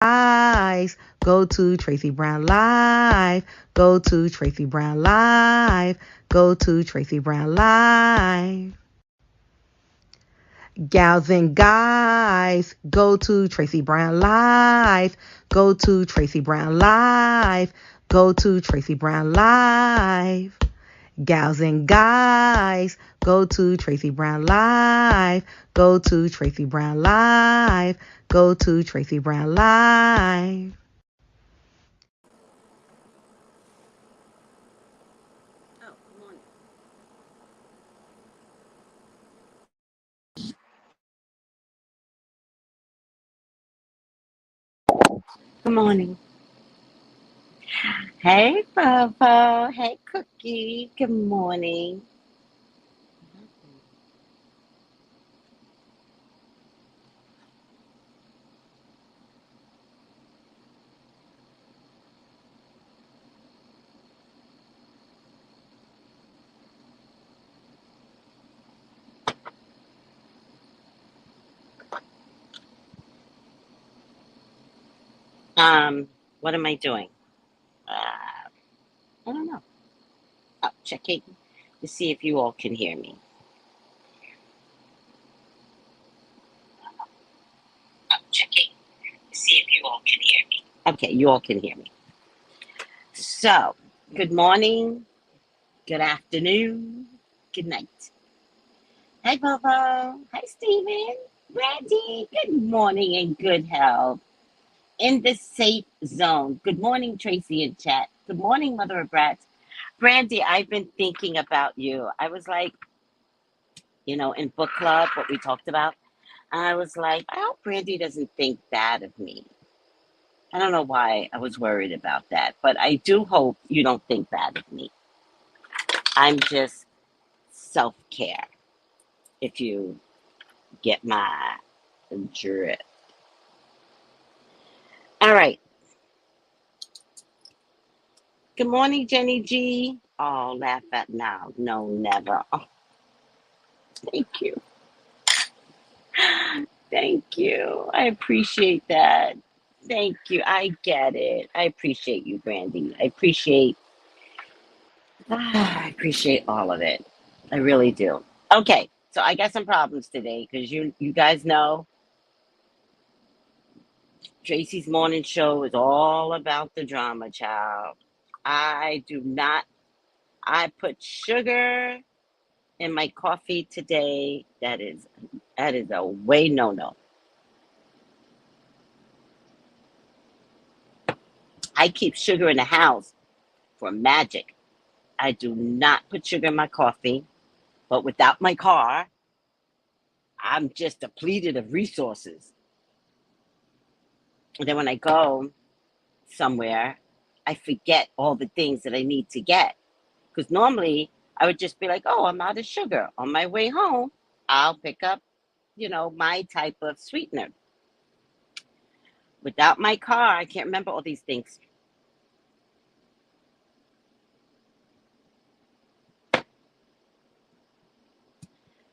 Live. Go to Tracy Brown Live. Go to Tracy Brown Live. Go to Tracy Brown Live. Gals and guys, go to Tracy Brown Live. Go to Tracy Brown Live. Go to Tracy Brown Live. Gals and guys, go to Tracy Brown Live. Go to Tracy Brown Live. Go to Tracy Brown Live. Oh, morning. Good morning. Hey, Papa. Hey, Cookie. Good morning. What am I doing? I don't know. Oh, checking to see if you all can hear me. Oh, checking to see if you all can hear me. Okay, you all can hear me. So, good morning, good afternoon, good night. Hey, Papa. Hi, Stephen. Brandy. Good morning and good health. In the safe zone. Good morning, Tracy in chat. Good morning, Mother of Brats. Brandy, I've been thinking about you. I was like, in book club, what we talked about. I was like, I hope Brandy doesn't think bad of me. I don't know why I was worried about that, but I do hope you don't think bad of me. I'm just self care, if you get my drift. All right. Good morning, Jenny G. Oh, laugh at now. No, never. Oh, thank you. Thank you. I appreciate that. Thank you. I get it. I appreciate you, Brandy. I appreciate all of it. I really do. Okay, so I got some problems today because you guys know Tracy's morning show is all about the drama, child. I do not. I put sugar in my coffee today. That is a way no. I keep sugar in the house for magic. I do not put sugar in my coffee, but without my car, I'm just depleted of resources. And then when I go somewhere, I forget all the things that I need to get. Because normally I would just be like, oh, I'm out of sugar. On my way home, I'll pick up, my type of sweetener. Without my car, I can't remember all these things.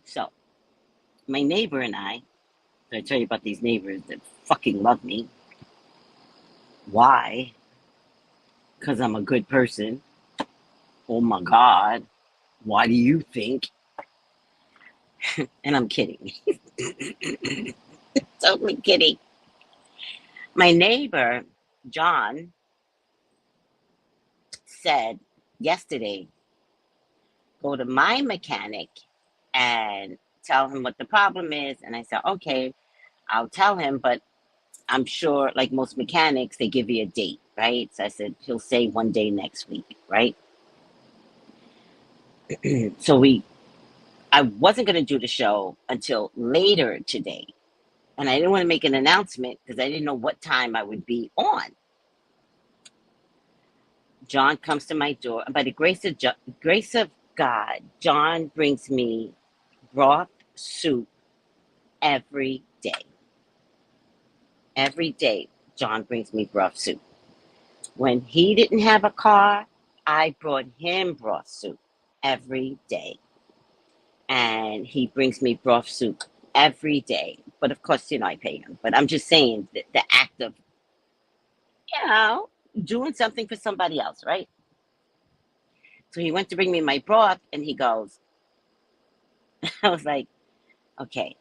So, my neighbor and I tell you about these neighbors that fucking love me. Why? Because I'm a good person. Oh my God. Why do you think? And I'm kidding. Totally kidding. My neighbor, John, said yesterday, go to my mechanic and tell him what the problem is. And I said, okay, I'll tell him, but I'm sure, like most mechanics, they give you a date, right? So I said, he'll say one day next week, right? So I wasn't going to do the show until later today. And I didn't want to make an announcement because I didn't know what time I would be on. John comes to my door. And by the grace of God, John brings me broth soup every day. Every day, John brings me broth soup. When he didn't have a car, I brought him broth soup every day. And he brings me broth soup every day. But of course, I pay him. But I'm just saying that the act of you know, doing something for somebody else, right? So he went to bring me my broth and he goes, I was like, okay,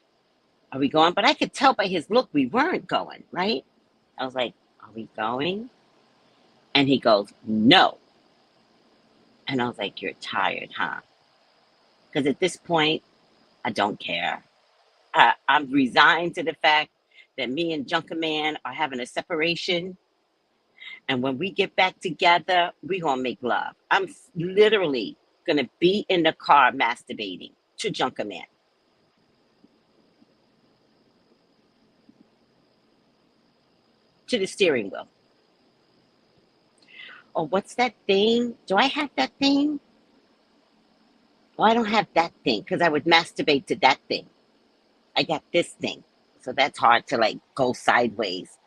are we going? But I could tell by his look we weren't going, right? I was like, are we going? And he goes, no. And I was like, you're tired, huh? Because at this point, I don't care. I'm resigned to the fact that me and Junker Man are having a separation. And when we get back together, we going to make love. I'm literally going to be in the car masturbating to Junker Man. To the steering wheel. Oh, what's that thing? Do I have that thing? Oh, I don't have that thing because I would masturbate to that thing. I got this thing. So that's hard to like go sideways.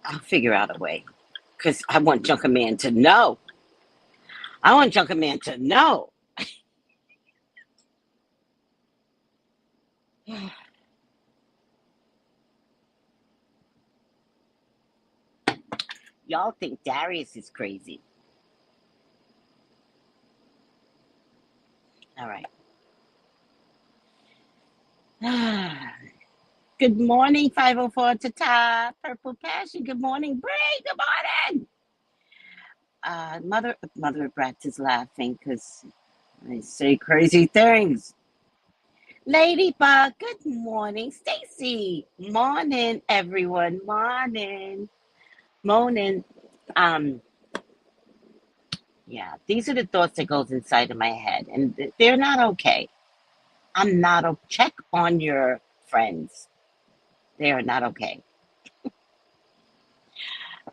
I'll figure out a way because I want Junker Man to know. I want Junker Man to know. Y'all think Darius is crazy. All right. Good morning, 504 to top. Purple Passion. Good morning, Bray. Good morning. Mother Brat is laughing because I say crazy things. Ladybug, good morning. Stacy, morning, everyone. Morning. Morning. Um, yeah, these are the thoughts that goes inside of my head, and they're not okay. I'm not check on your friends. They are not okay.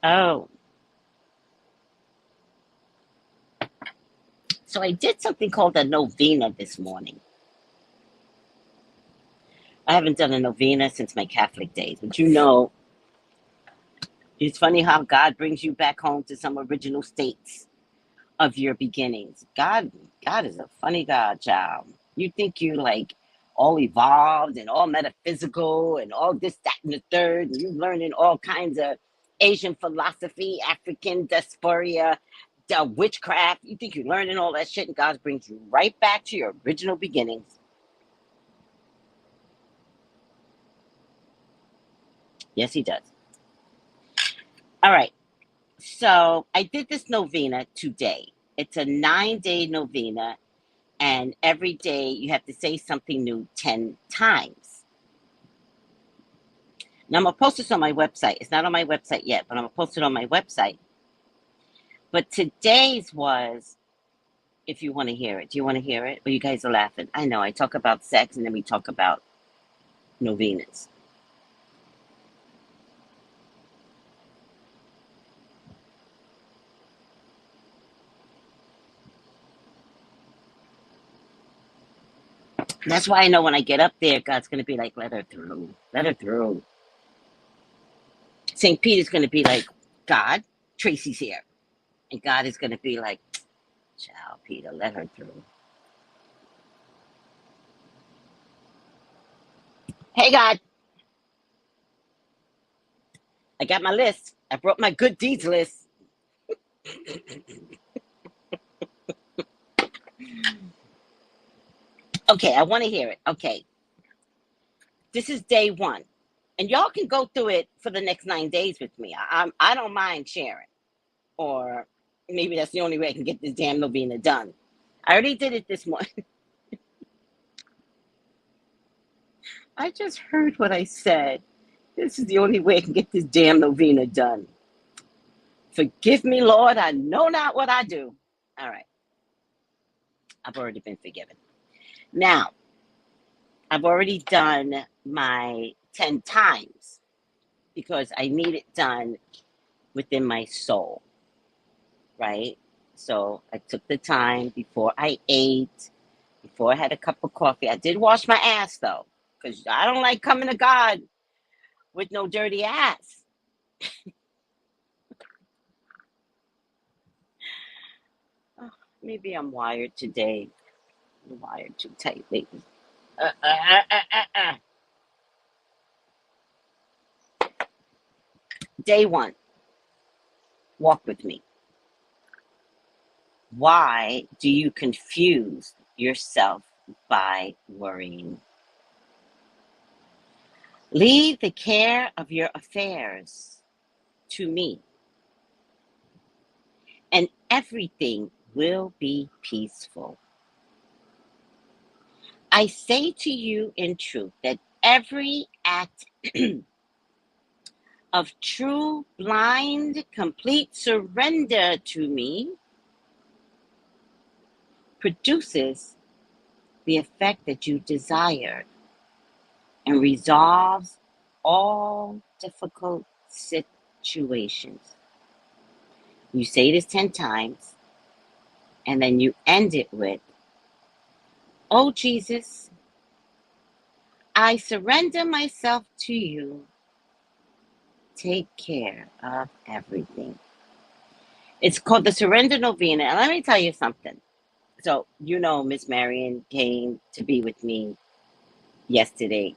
Oh, so I did something called a novena this morning. I haven't done a novena since my Catholic days, but you know, it's funny how God brings you back home to some original states of your beginnings. God is a funny God, child. You think you like all evolved and all metaphysical and all this, that, and the third, and you learning all kinds of Asian philosophy, African diaspora, witchcraft. You think you're learning all that shit, and God brings you right back to your original beginnings. Yes, he does. All right. So I did this novena today. It's a 9-day novena, and every day you have to say something new 10 times. Now, I'm going to post this on my website. It's not on my website yet, but I'm going to post it on my website. But today's was, if you want to hear it. Do you want to hear it? Or you guys are laughing? I know. I talk about sex, and then we talk about novenas. That's why I know when I get up there, God's going to be like, let her through. Let her through. St. Peter's going to be like, God, Tracy's here. And God is going to be like, child, Peter, let her through. Hey, God, I got my list. I brought my good deeds list. Okay, I want to hear it. Okay, this is day one. And y'all can go through it for the next 9 days with me. I don't mind sharing. Or maybe that's the only way I can get this damn novena done. I already did it this morning. I just heard what I said. This is the only way I can get this damn novena done. Forgive me, Lord. I know not what I do. All right. I've already been forgiven. Now, I've already done my 10 times because I need it done within my soul, right? So I took the time before I ate, before I had a cup of coffee. I did wash my ass though, because I don't like coming to God with no dirty ass. Oh, maybe I'm wired today. Wired too tightly. Uh, uh, uh, uh, uh, uh. Day one, walk with me. Why do you confuse yourself by worrying? Leave the care of your affairs to me, and everything will be peaceful. I say to you in truth that every act of true, blind, complete surrender to me produces the effect that you desire and resolves all difficult situations. You say this 10 times, and then you end it with, "Oh Jesus, I surrender myself to you. Take care of everything." It's called the Surrender Novena. And let me tell you something. So, Miss Marion came to be with me yesterday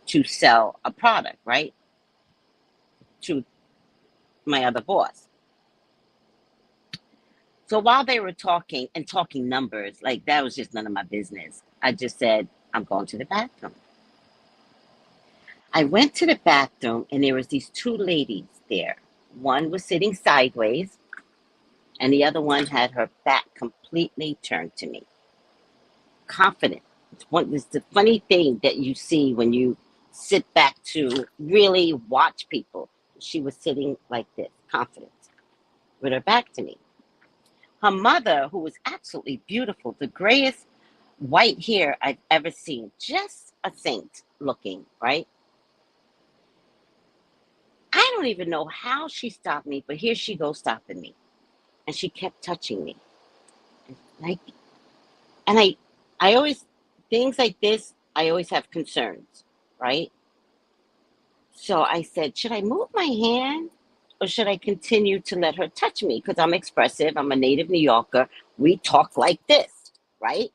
to sell a product, right? To my other boss. So while they were talking and talking numbers, like that was just none of my business, I just said, "I'm going to the bathroom." I went to the bathroom and there was these two ladies there. One was sitting sideways and the other one had her back completely turned to me. Confident. It's the funny thing that you see when you sit back to really watch people. She was sitting like this, confident, with her back to me. Her mother, who was absolutely beautiful, the grayest white hair I've ever seen, just a saint looking, right? I don't even know how she stopped me, but here she goes stopping me. And she kept touching me. Like, and I always, things like this, I always have concerns, right? So I said, should I move my hand or should I continue to let her touch me? Because I'm expressive. I'm a native New Yorker. We talk like this, right?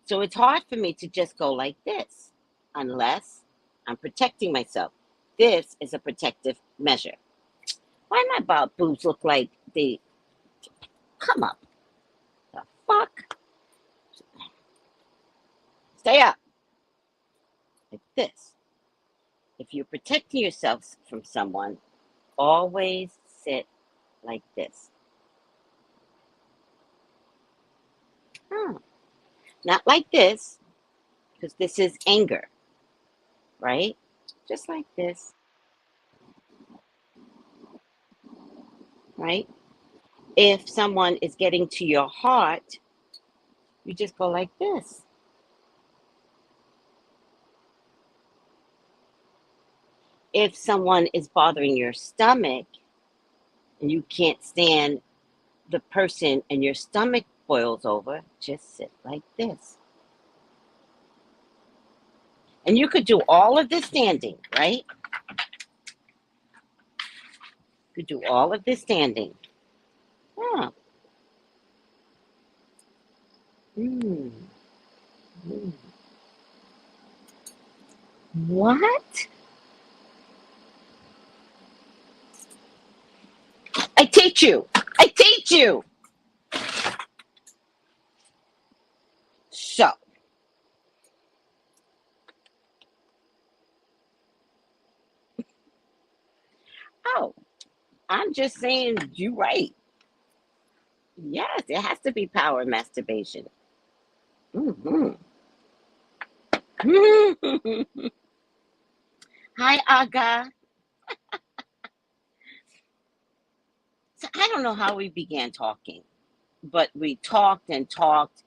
So it's hard for me to just go like this unless I'm protecting myself. This is a protective measure. Why my boobs look like they come up? The fuck? Stay up. Like this. If you're protecting yourself from someone, always sit like this. Not like this, because this is anger, right? Just like this, right? If someone is getting to your heart, you just go like this. If someone is bothering your stomach and you can't stand the person and your stomach boils over, just sit like this. And you could do all of this standing, right? You could do all of this standing. Yeah. Mm. Mm. What? I teach you. I teach you. So, oh, I'm just saying you right. Yes, it has to be power masturbation. Mm-hmm. Hi, Aga. So I don't know how we began talking, but we talked and talked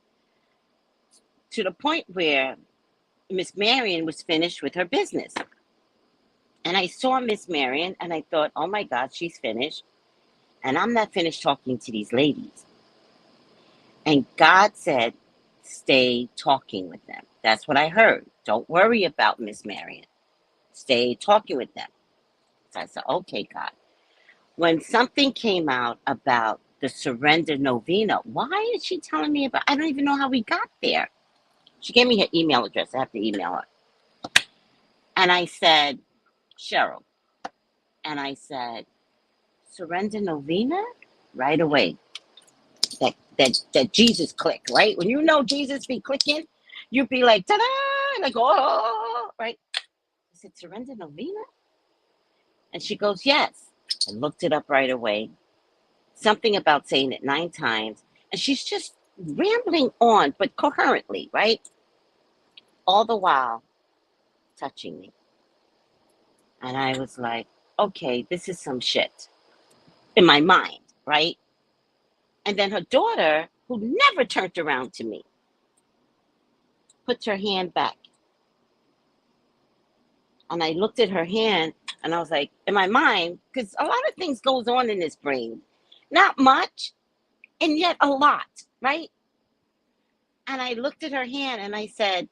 to the point where Miss Marion was finished with her business. And I saw Miss Marion and I thought, oh my God, she's finished. And I'm not finished talking to these ladies. And God said, stay talking with them. That's what I heard. Don't worry about Miss Marion. Stay talking with them. So I said, okay, God. When something came out about the surrender novena. Why is she telling me about? I don't even know how we got there. She gave me her email address. I have to email her. And I said, Cheryl. And I said, surrender novena? Right away. That Jesus click, right? When you know Jesus be clicking, you'd be like, ta-da! Like, oh, right? I said, surrender novena? And she goes, yes. I looked it up right away. Something about saying it 9 times. And she's just rambling on, but coherently, right? All the while touching me. And I was like, okay, this is some shit in my mind, right? And then her daughter, who never turned around to me, puts her hand back. And I looked at her hand and I was like, in my mind, because a lot of things goes on in this brain. Not much, and yet a lot, right? And I looked at her hand and I said,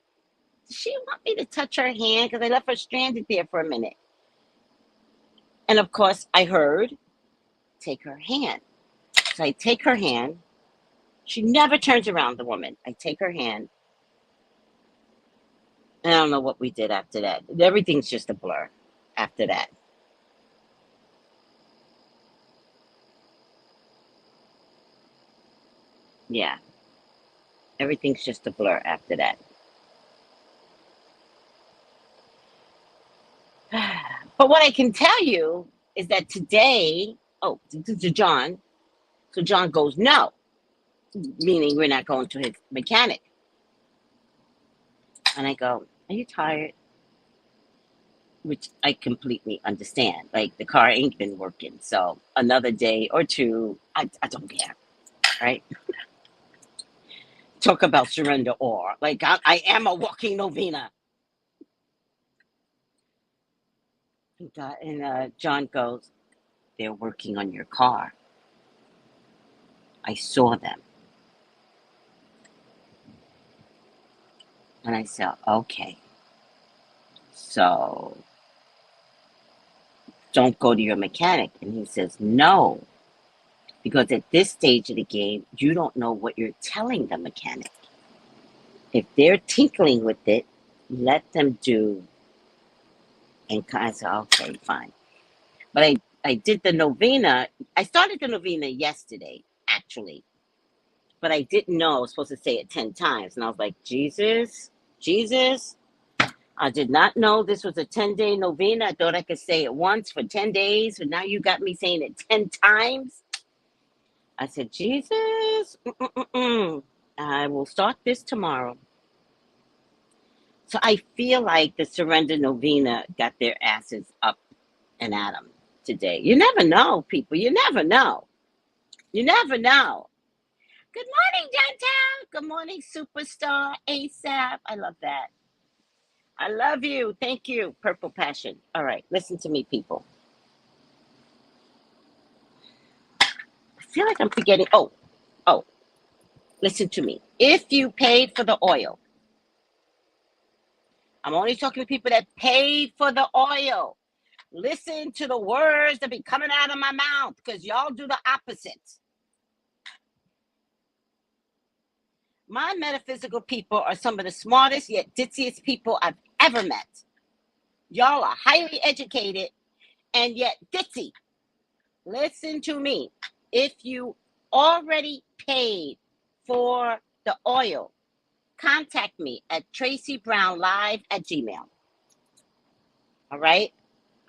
does she want me to touch her hand? Because I left her stranded there for a minute. And of course, I heard, take her hand. So I take her hand. She never turns around, the woman. I take her hand. And I don't know what we did after that. Everything's just a blur after that. Yeah. Everything's just a blur after that. But what I can tell you is that today, to John, so John goes, no, meaning we're not going to his mechanic. And I go, are you tired? Which I completely understand. Like, the car ain't been working. So another day or two, I don't care, right? Talk about surrender or. Like, I am a walking novena. And John goes, they're working on your car. I saw them. And I said, okay. So don't go to your mechanic. And he says, no. Because at this stage of the game, you don't know what you're telling the mechanic. If they're tinkling with it, let them do. And I said, okay, fine. But I did the novena. I started the novena yesterday, actually. But I didn't know I was supposed to say it 10 times. And I was like, Jesus, I did not know this was a 10-day novena. I thought I could say it once for 10 days. But now you got me saying it 10 times. I said, Jesus, I will start this tomorrow. So I feel like the surrender novena got their asses up and at them today. You never know, people. You never know. You never know. Good morning, downtown. Good morning, superstar ASAP. I love that. I love you. Thank you, Purple Passion. All right, listen to me, people. I feel like I'm forgetting. Oh, listen to me. If you paid for the oil, I'm only talking to people that paid for the oil. Listen to the words that be coming out of my mouth, because y'all do the opposite. My metaphysical people are some of the smartest yet ditziest people I've ever met. Y'all are highly educated and yet ditzy. Listen to me. If you already paid for the oil, contact me at tracybrownlive@gmail. All right?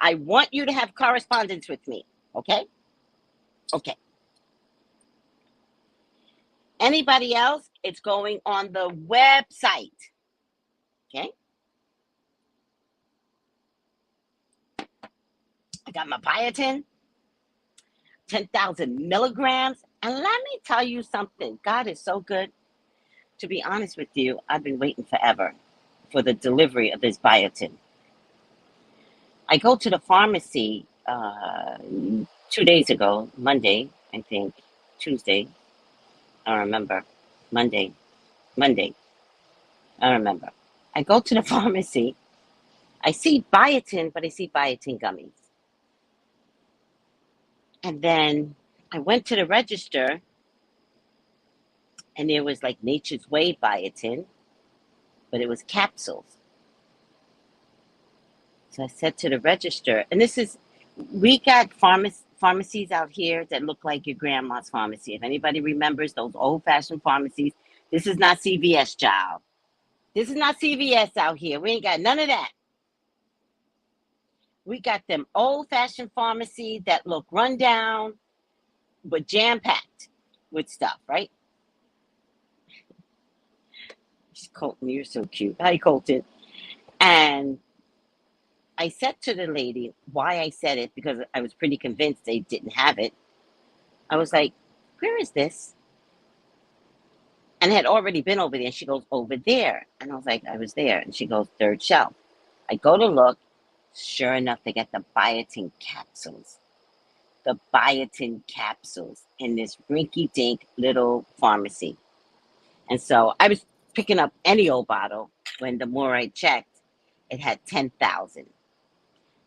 I want you to have correspondence with me. Okay? Okay. Anybody else? It's going on the website. Okay? I got my biotin, 10,000 milligrams. And let me tell you something. God is so good. To be honest with you, I've been waiting forever for the delivery of this biotin. I go to the pharmacy 2 days ago, Monday, I think, Tuesday, I don't remember, Monday, I don't remember. I go to the pharmacy, I see biotin, but I see biotin gummies. And then I went to the register and there was like Nature's Way biotin, but it was capsules. So I said to the register, and we got pharmacies out here that look like your grandma's pharmacy. If anybody remembers those old-fashioned pharmacies, this is not CVS, child. This is not CVS out here. We ain't got none of that. We got them old-fashioned pharmacies that look run down, but jam-packed with stuff, right? Colton, you're so cute. Hi, Colton. And I said to the lady why I said it, because I was pretty convinced they didn't have it. I was like, where is this? And I had already been over there. And she goes, over there. And I was like, I was there. And she goes, third shelf. I go to look. Sure enough, they got the biotin capsules. The biotin capsules in this rinky-dink little pharmacy. And so I was picking up any old bottle when the more I checked, it had 10,000.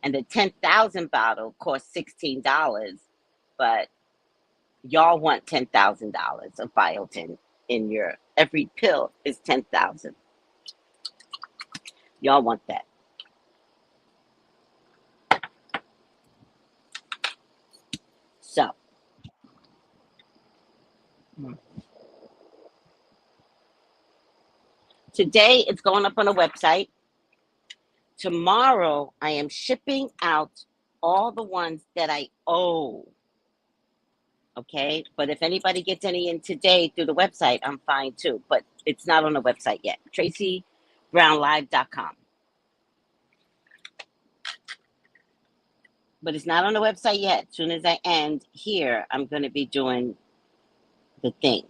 And the 10,000 bottle cost $16, but y'all want $10,000 of biotin in your, every pill is 10,000. Y'all want that. So, today it's going up on a website. Tomorrow I am shipping out all the ones that I owe. Okay, but if anybody gets any in today through the website, I'm fine too. But it's not on the website yet. TraceyBrownLive.com. But it's not on the website yet. As soon as I end here, I'm going to be doing the thing.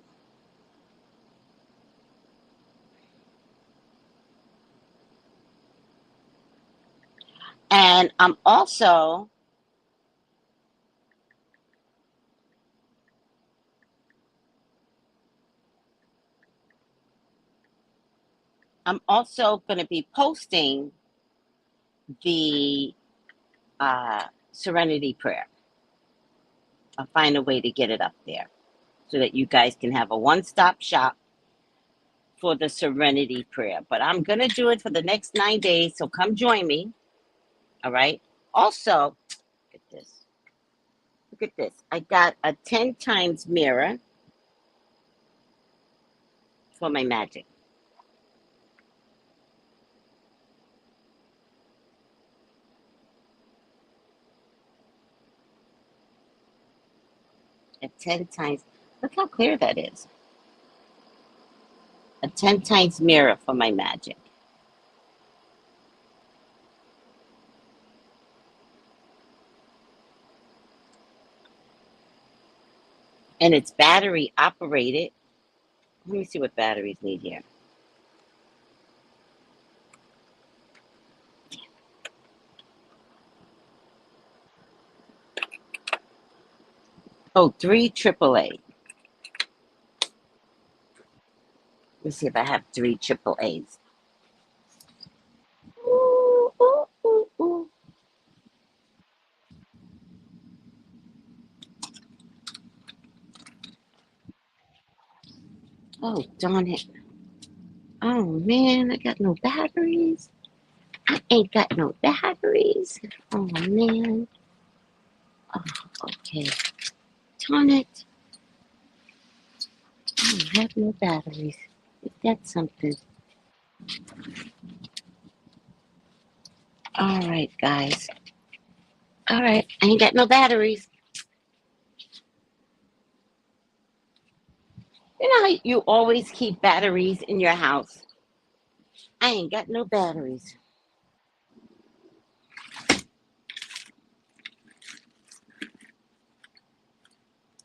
And I'm also going to be posting the Serenity Prayer. I'll find a way to get it up there so that you guys can have a one-stop shop for the Serenity Prayer. But I'm going to do it for the next 9 days, so come join me. All right? Also, look at this. Look at this. I got a 10 times mirror for my magic. A 10 times. Look how clear that is. A 10 times mirror for my magic. And it's battery operated. Let me see what batteries need here. Oh, 3 AAA. Let's see if I have 3 AAAs. Ooh, ooh, ooh, ooh. Oh, darn it. Oh, man, I got no batteries. I ain't got no batteries. Oh, man. Oh, okay. Darn it. I don't have no batteries. Is that something? All right, guys. All right, I ain't got no batteries. You know how you always keep batteries in your house? I ain't got no batteries.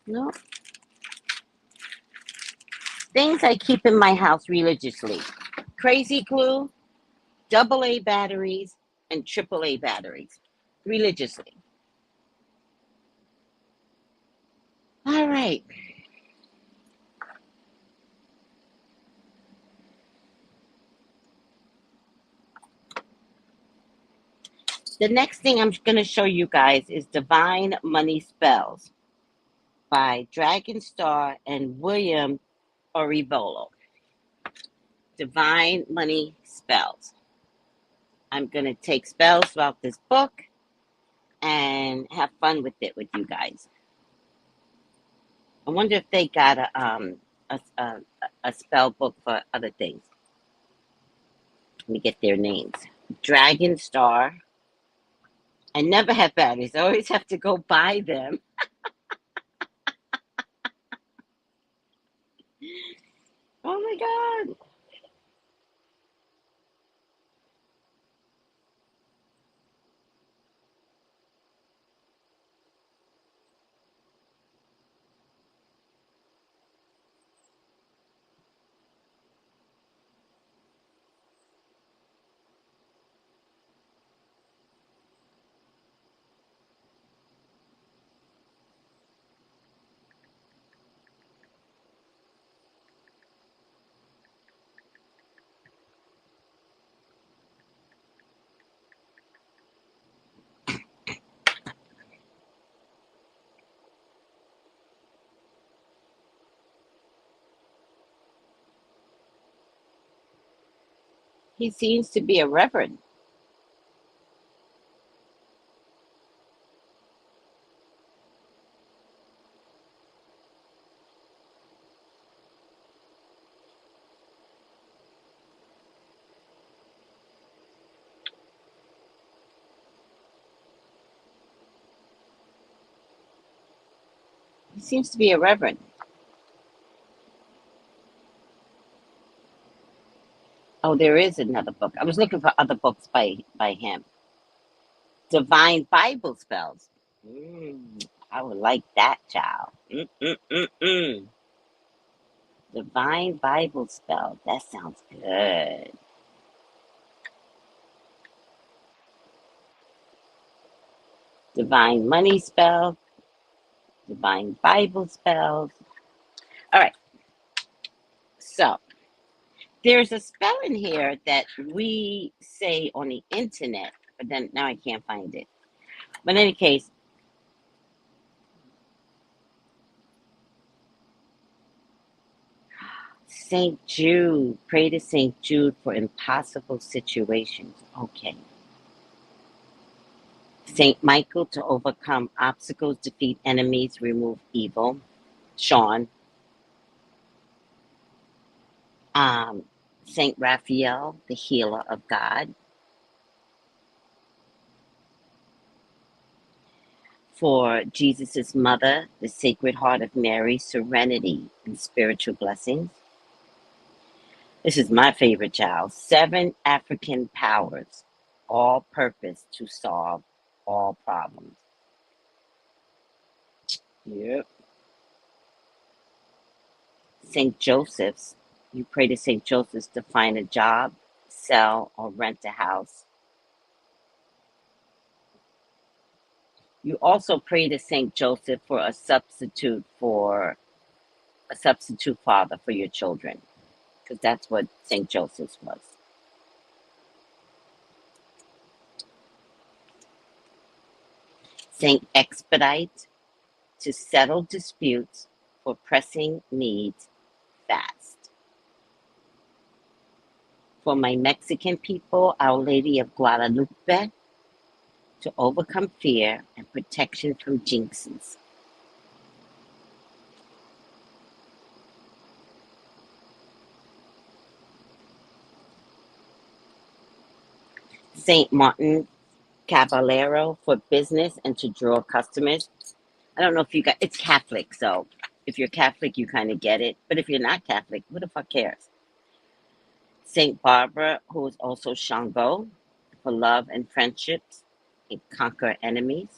No. Things I keep in my house religiously. Crazy glue, AA batteries, and AAA batteries. Religiously. All right. The next thing I'm going to show you guys is Divine Money Spells. by Dragon Star and William Orivolo. Divine Money Spells. I'm going to take spells throughout this book and have fun with it with you guys. I wonder if they got a spell book for other things. Let me get their names. Dragon Star. I never have batteries. I always have to go buy them. Oh my God. He seems to be a reverend. He seems to be a reverend. Oh, there is another book. I was looking for other books by him. Divine Bible Spells. I would like that, child. Divine Bible Spell. That sounds good. Divine Money Spell. Divine Bible Spells. All right. So there's a spell in here that we say on the internet, but then now I can't find it. But in any case, St. Jude. Pray to St. Jude for impossible situations. Okay. St. Michael to overcome obstacles, defeat enemies, remove evil. Sean. Um, St. Raphael, the healer of God. For Jesus' mother, the Sacred Heart of Mary, serenity and spiritual blessings. This is my favorite, child. 7 African powers, all purpose to solve all problems. Yep. St. Joseph's. You pray to St. Joseph's to find a job, sell, or rent a house. You also pray to St. Joseph for a substitute father for your children, because that's what St. Joseph's was. St. Expedite to settle disputes for pressing needs fast. For my Mexican people, Our Lady of Guadalupe to overcome fear and protection from jinxes. St. Martin Caballero for business and to draw customers. I don't know if you got it's Catholic, so if you're Catholic, you kind of get it. But if you're not Catholic, who the fuck cares? St. Barbara, who is also Shango, for love and friendships and conquer enemies.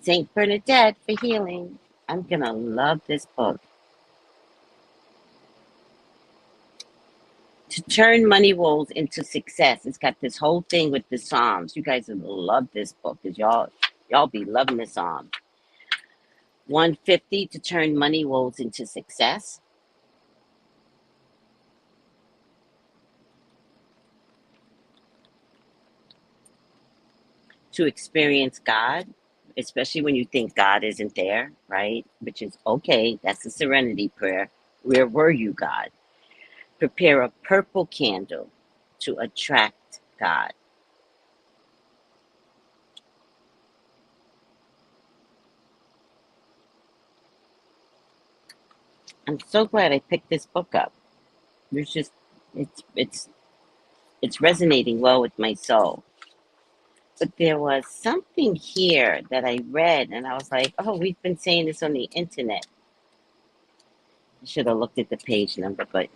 St. Bernadette for healing. I'm gonna love this book. To turn money woes into success. It's got this whole thing with the Psalms. You guys will love this book because y'all be loving the Psalms. 150 to turn money woes into success. To experience God. especially when you think God isn't there, right? Which is okay. That's a serenity prayer. Where were you, God? Prepare a purple candle to attract God. I'm so glad I picked this book up. There's just it's resonating well with my soul. But there was something here that I read, and I was like, "Oh, we've been saying this on the internet." I should have looked at the page number, but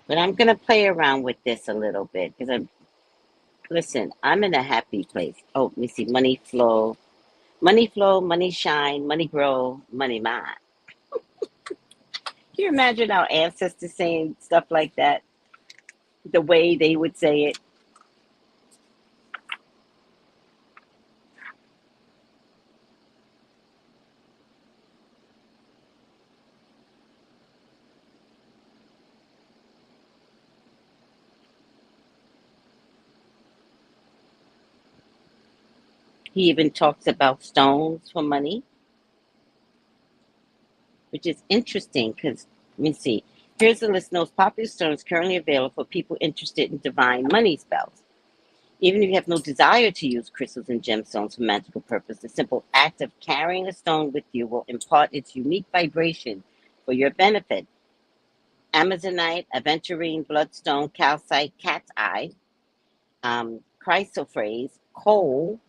I'm gonna play around with this a little bit because I'm in a happy place. Oh, let me see, money flow, money shine, money grow, money mine. Can you imagine our ancestors saying stuff like that? The way they would say it. He even talks about stones for money, which is interesting because, let me see. Here's a list of most popular stones currently available for people interested in divine money spells. Even if you have no desire to use crystals and gemstones for magical purpose, the simple act of carrying a stone with you will impart its unique vibration for your benefit. Amazonite, aventurine, bloodstone, calcite, cat's eye, chrysoprase, coal,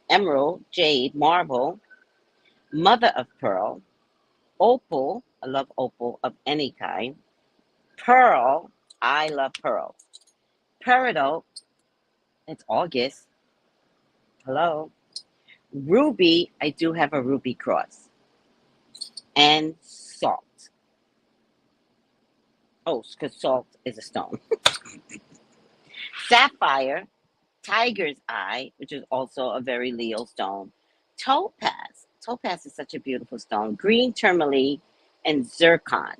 emerald, jade, marble, mother of pearl, opal, I love opal of any kind, pearl, I love pearl, peridot, it's August, hello, ruby, I do have a ruby cross, and salt. Oh, because salt is a stone. Sapphire, tiger's eye, which is also a very Leo stone. Topaz. Topaz is such a beautiful stone. Green tourmaline and zircon.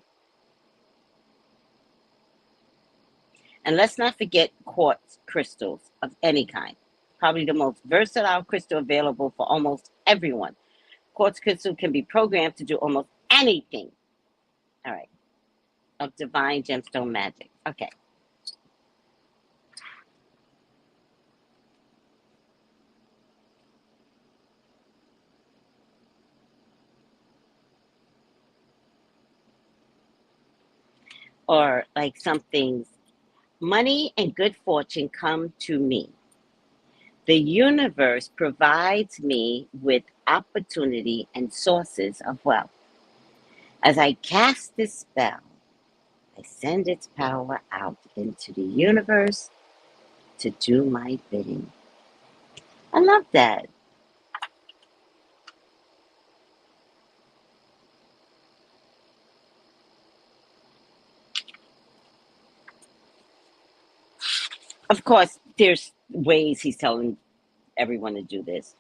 And let's not forget quartz crystals of any kind. Probably the most versatile crystal available for almost everyone. Quartz crystal can be programmed to do almost anything. All right. Of divine gemstone magic. Okay. Or like some things, money and good fortune come to me. The universe provides me with opportunity and sources of wealth. As I cast this spell, I send its power out into the universe to do my bidding. I love that. Of course, there's ways he's telling everyone to do this.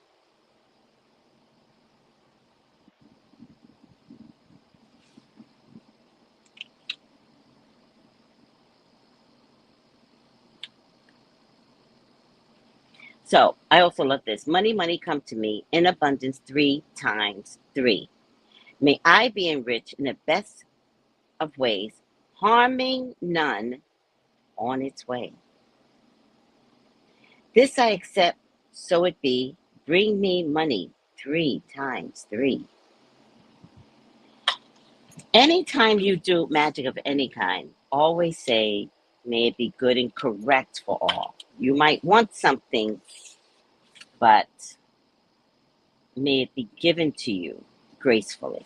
So I also love this. Money, money come to me in abundance 3 times 3. May I be enriched in the best of ways, harming none on its way. This I accept, so it be. Bring me money 3 times 3. Anytime you do magic of any kind, always say, may it be good and correct for all. You might want something, but may it be given to you gracefully.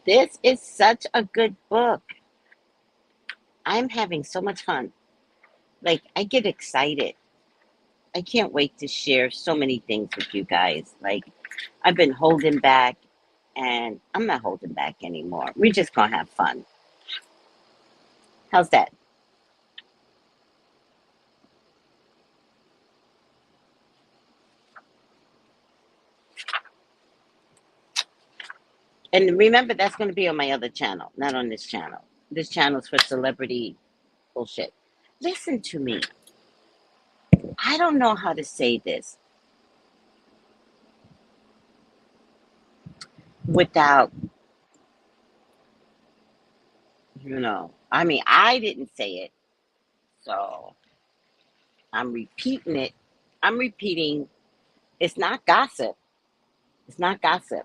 This is such a good book. I'm having so much fun. Like, I get excited. I can't wait to share so many things with you guys. Like, I've been holding back, and I'm not holding back anymore. We're just going to have fun. How's that? And remember, that's going to be on my other channel, not on this channel. This channel's for celebrity bullshit. Listen to me. I don't know how to say this without, I mean, I didn't say it, so I'm repeating it. I'm repeating, it's not gossip. It's not gossip.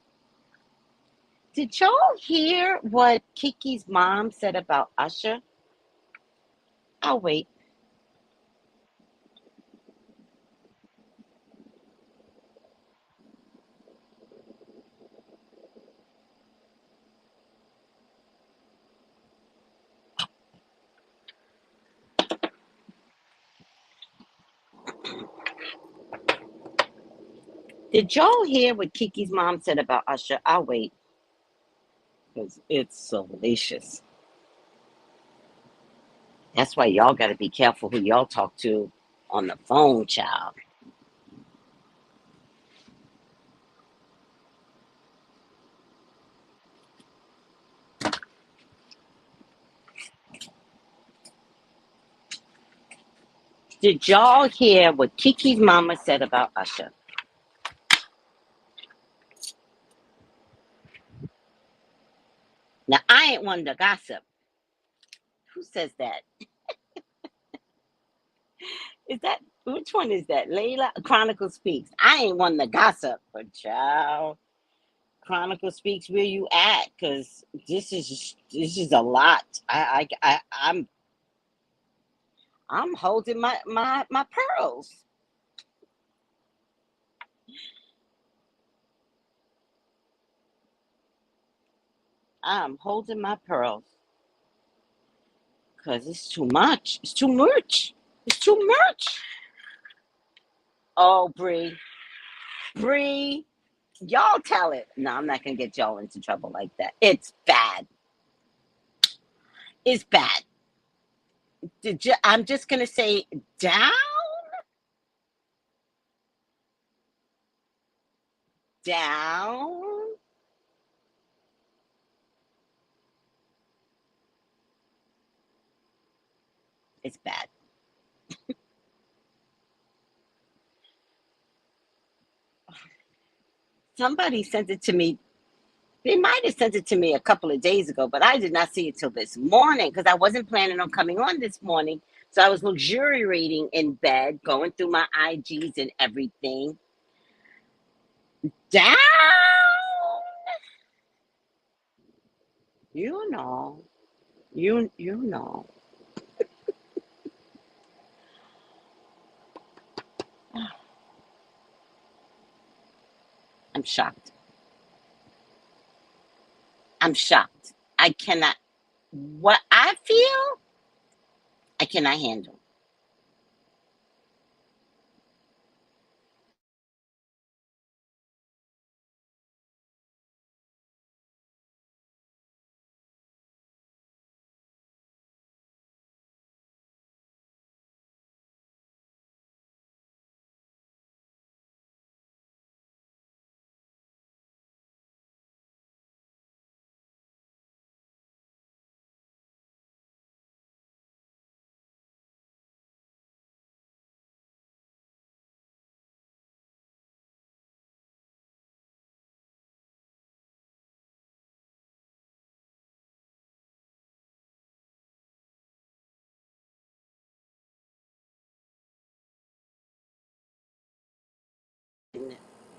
Did y'all hear what Kiki's mom said about Usher? I'll wait. Did y'all hear what Kiki's mom said about Usher? I'll wait, because it's salacious. That's why y'all got to be careful who y'all talk to on the phone, child. Did y'all hear what Kiki's mama said about Usher? Now, I ain't one to gossip. Who says that? Is that, which one is that? Layla? Chronicle Speaks. I ain't one to gossip, but child, Chronicle Speaks, where you at? Because this is a lot. I'm holding my pearls. I'm holding my pearls because it's too much. It's too much. It's too much. Oh, Bree, y'all tell it. No, I'm not gonna get y'all into trouble like that. It's bad. It's bad. I'm just gonna say down, down. It's bad. Somebody sent it to me. They might have sent it to me a couple of days ago, but I did not see it till this morning because I wasn't planning on coming on this morning. So I was luxuriating in bed, going through my IGs and everything. Down. You know. You know. I'm shocked. I'm shocked. I cannot. What I feel, I cannot handle.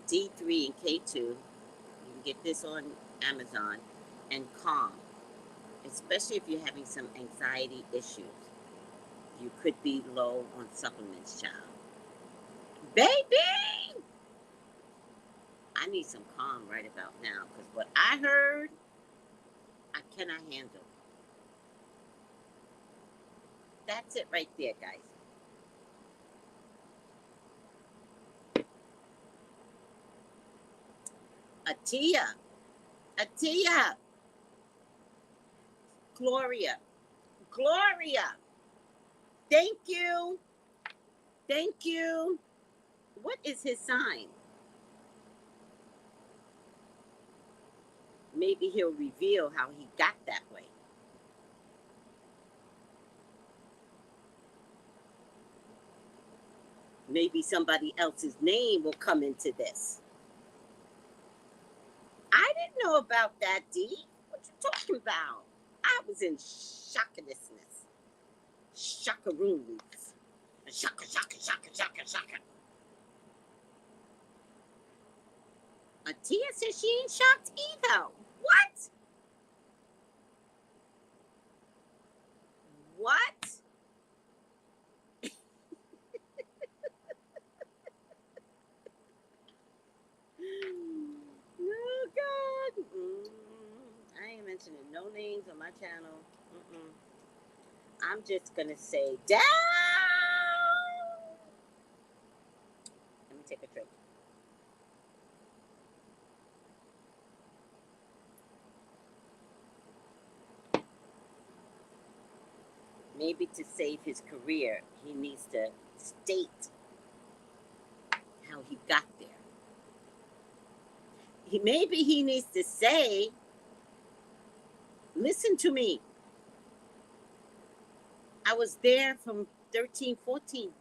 D3 and K2. You can get this on Amazon. And Calm, especially if you're having some anxiety issues. You could be low on supplements, child. Baby! I need some calm right about now because what I heard, I cannot handle. That's it right there, guys. Atia, Atia, Gloria, Gloria. Thank you. Thank you. What is his sign? Maybe he'll reveal how he got that way. Maybe somebody else's name will come into this. I didn't know about that, D. What you talking about? I was in shockedness. Shockaroons. Shaka, shaka, shaka, shaka, shaka. Atia says she ain't shocked either. What? What? Oh, God. I ain't mentioning no names on my channel. I'm just going to say, down. Let me take a drink. Maybe to save his career, he needs to state how he got there. Maybe he needs to say, listen to me. I was there from 13, 14.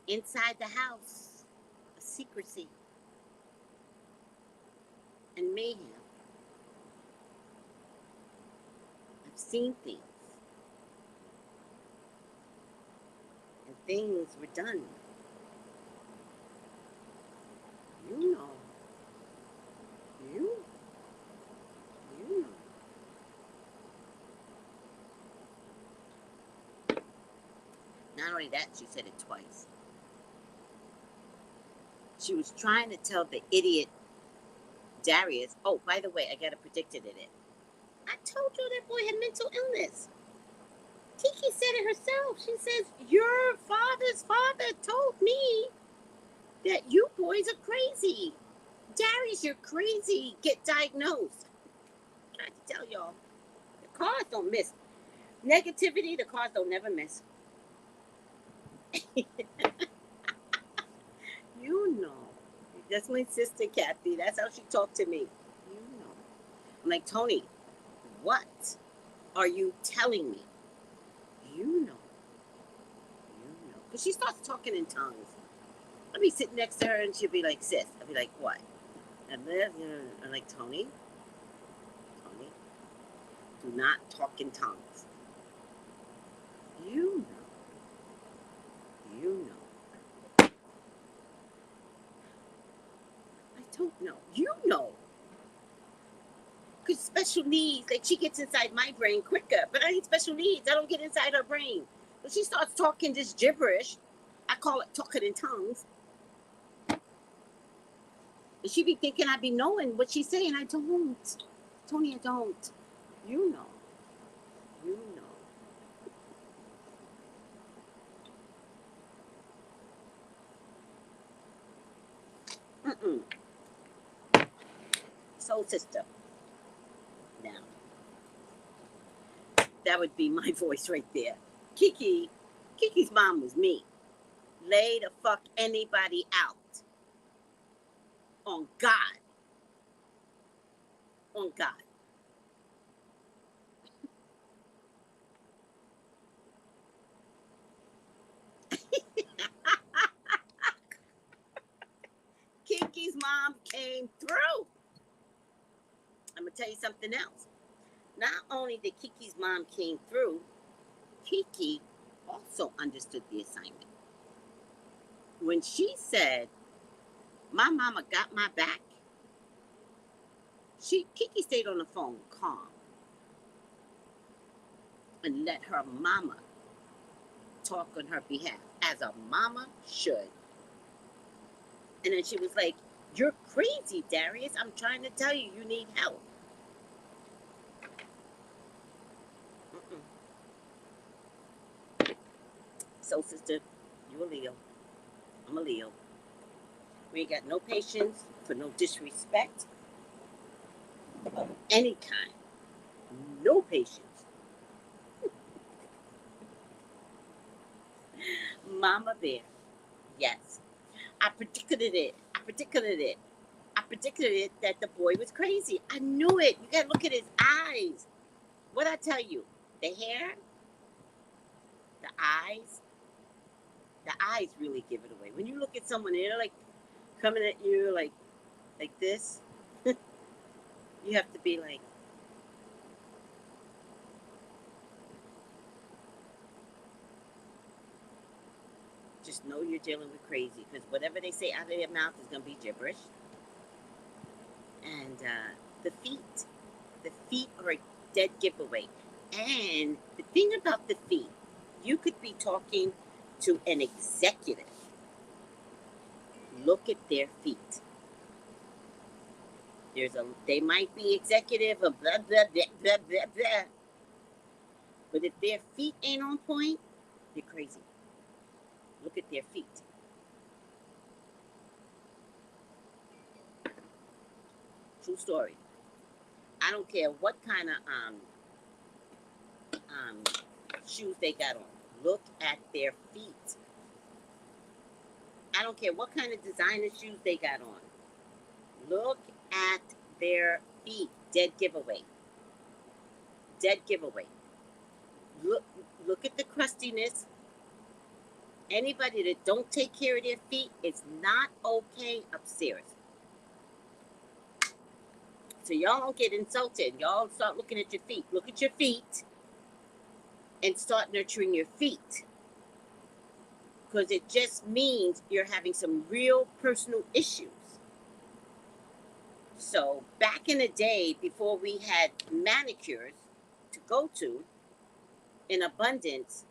Inside the house. Secrecy. And mayhem. I've seen things. And things were done. You know. You know. Not only that, she said it twice. She was trying to tell the idiot Darius, oh, by the way, I got a predicted in it. I told you that boy had mental illness. Kiki said it herself. She says, your father's father told me that you boys are crazy. Darius, you're crazy. Get diagnosed. I'm trying to tell y'all. The cars don't miss. Negativity, the cars don't never miss. You know. That's my sister, Kathy. That's how she talked to me. You know. I'm like, Tony, what are you telling me? You know. Because she starts talking in tongues. I'll be sitting next to her and she'll be like, sis. I'll be like, what? And then I'm like, Tony, do not talk in tongues. You know. I don't know. You know. Because special needs, like she gets inside my brain quicker. But I need special needs. I don't get inside her brain. But she starts talking this gibberish. I call it talking in tongues. And she be thinking I be knowing what she's saying. I don't. Tony, I don't. You know. Soul sister. Now, that would be my voice right there. Kiki's mom was me. Lay the fuck anybody out. On God. On God. Kiki's mom came through. I'm going to tell you something else. Not only did Kiki's mom came through, Kiki also understood the assignment. When she said, my mama got my back, Kiki stayed on the phone calm and let her mama talk on her behalf, as a mama should. And then she was like, you're crazy, Darius. I'm trying to tell you, you need help. So, sister, you a Leo. I'm a Leo. We ain't got no patience for no disrespect of any kind. No patience. Mama Bear. Yes. I predicted it that the boy was crazy. I knew it. You gotta look at his eyes. What I tell you? The hair, the eyes, The eyes really give it away. When you look at someone and they're like coming at you like this, you have to be like, just know you're dealing with crazy, because whatever they say out of their mouth is going to be gibberish. And the feet are a dead giveaway. And the thing about the feet, you could be talking to an executive. Look at their feet. They might be executive of blah blah blah blah blah blah, but if their feet ain't on point, they're crazy. Look at their feet. True story. I don't care what kind of shoes they got on. Look at their feet. I don't care what kind of designer shoes they got on. Look at their feet. Dead giveaway. Dead giveaway. Look at the crustiness. Anybody that don't take care of their feet, it's not okay upstairs. So y'all don't get insulted. Y'all start looking at your feet. Look at your feet and start nurturing your feet. Because it just means you're having some real personal issues. So back in the day, before we had manicures to go to in abundance,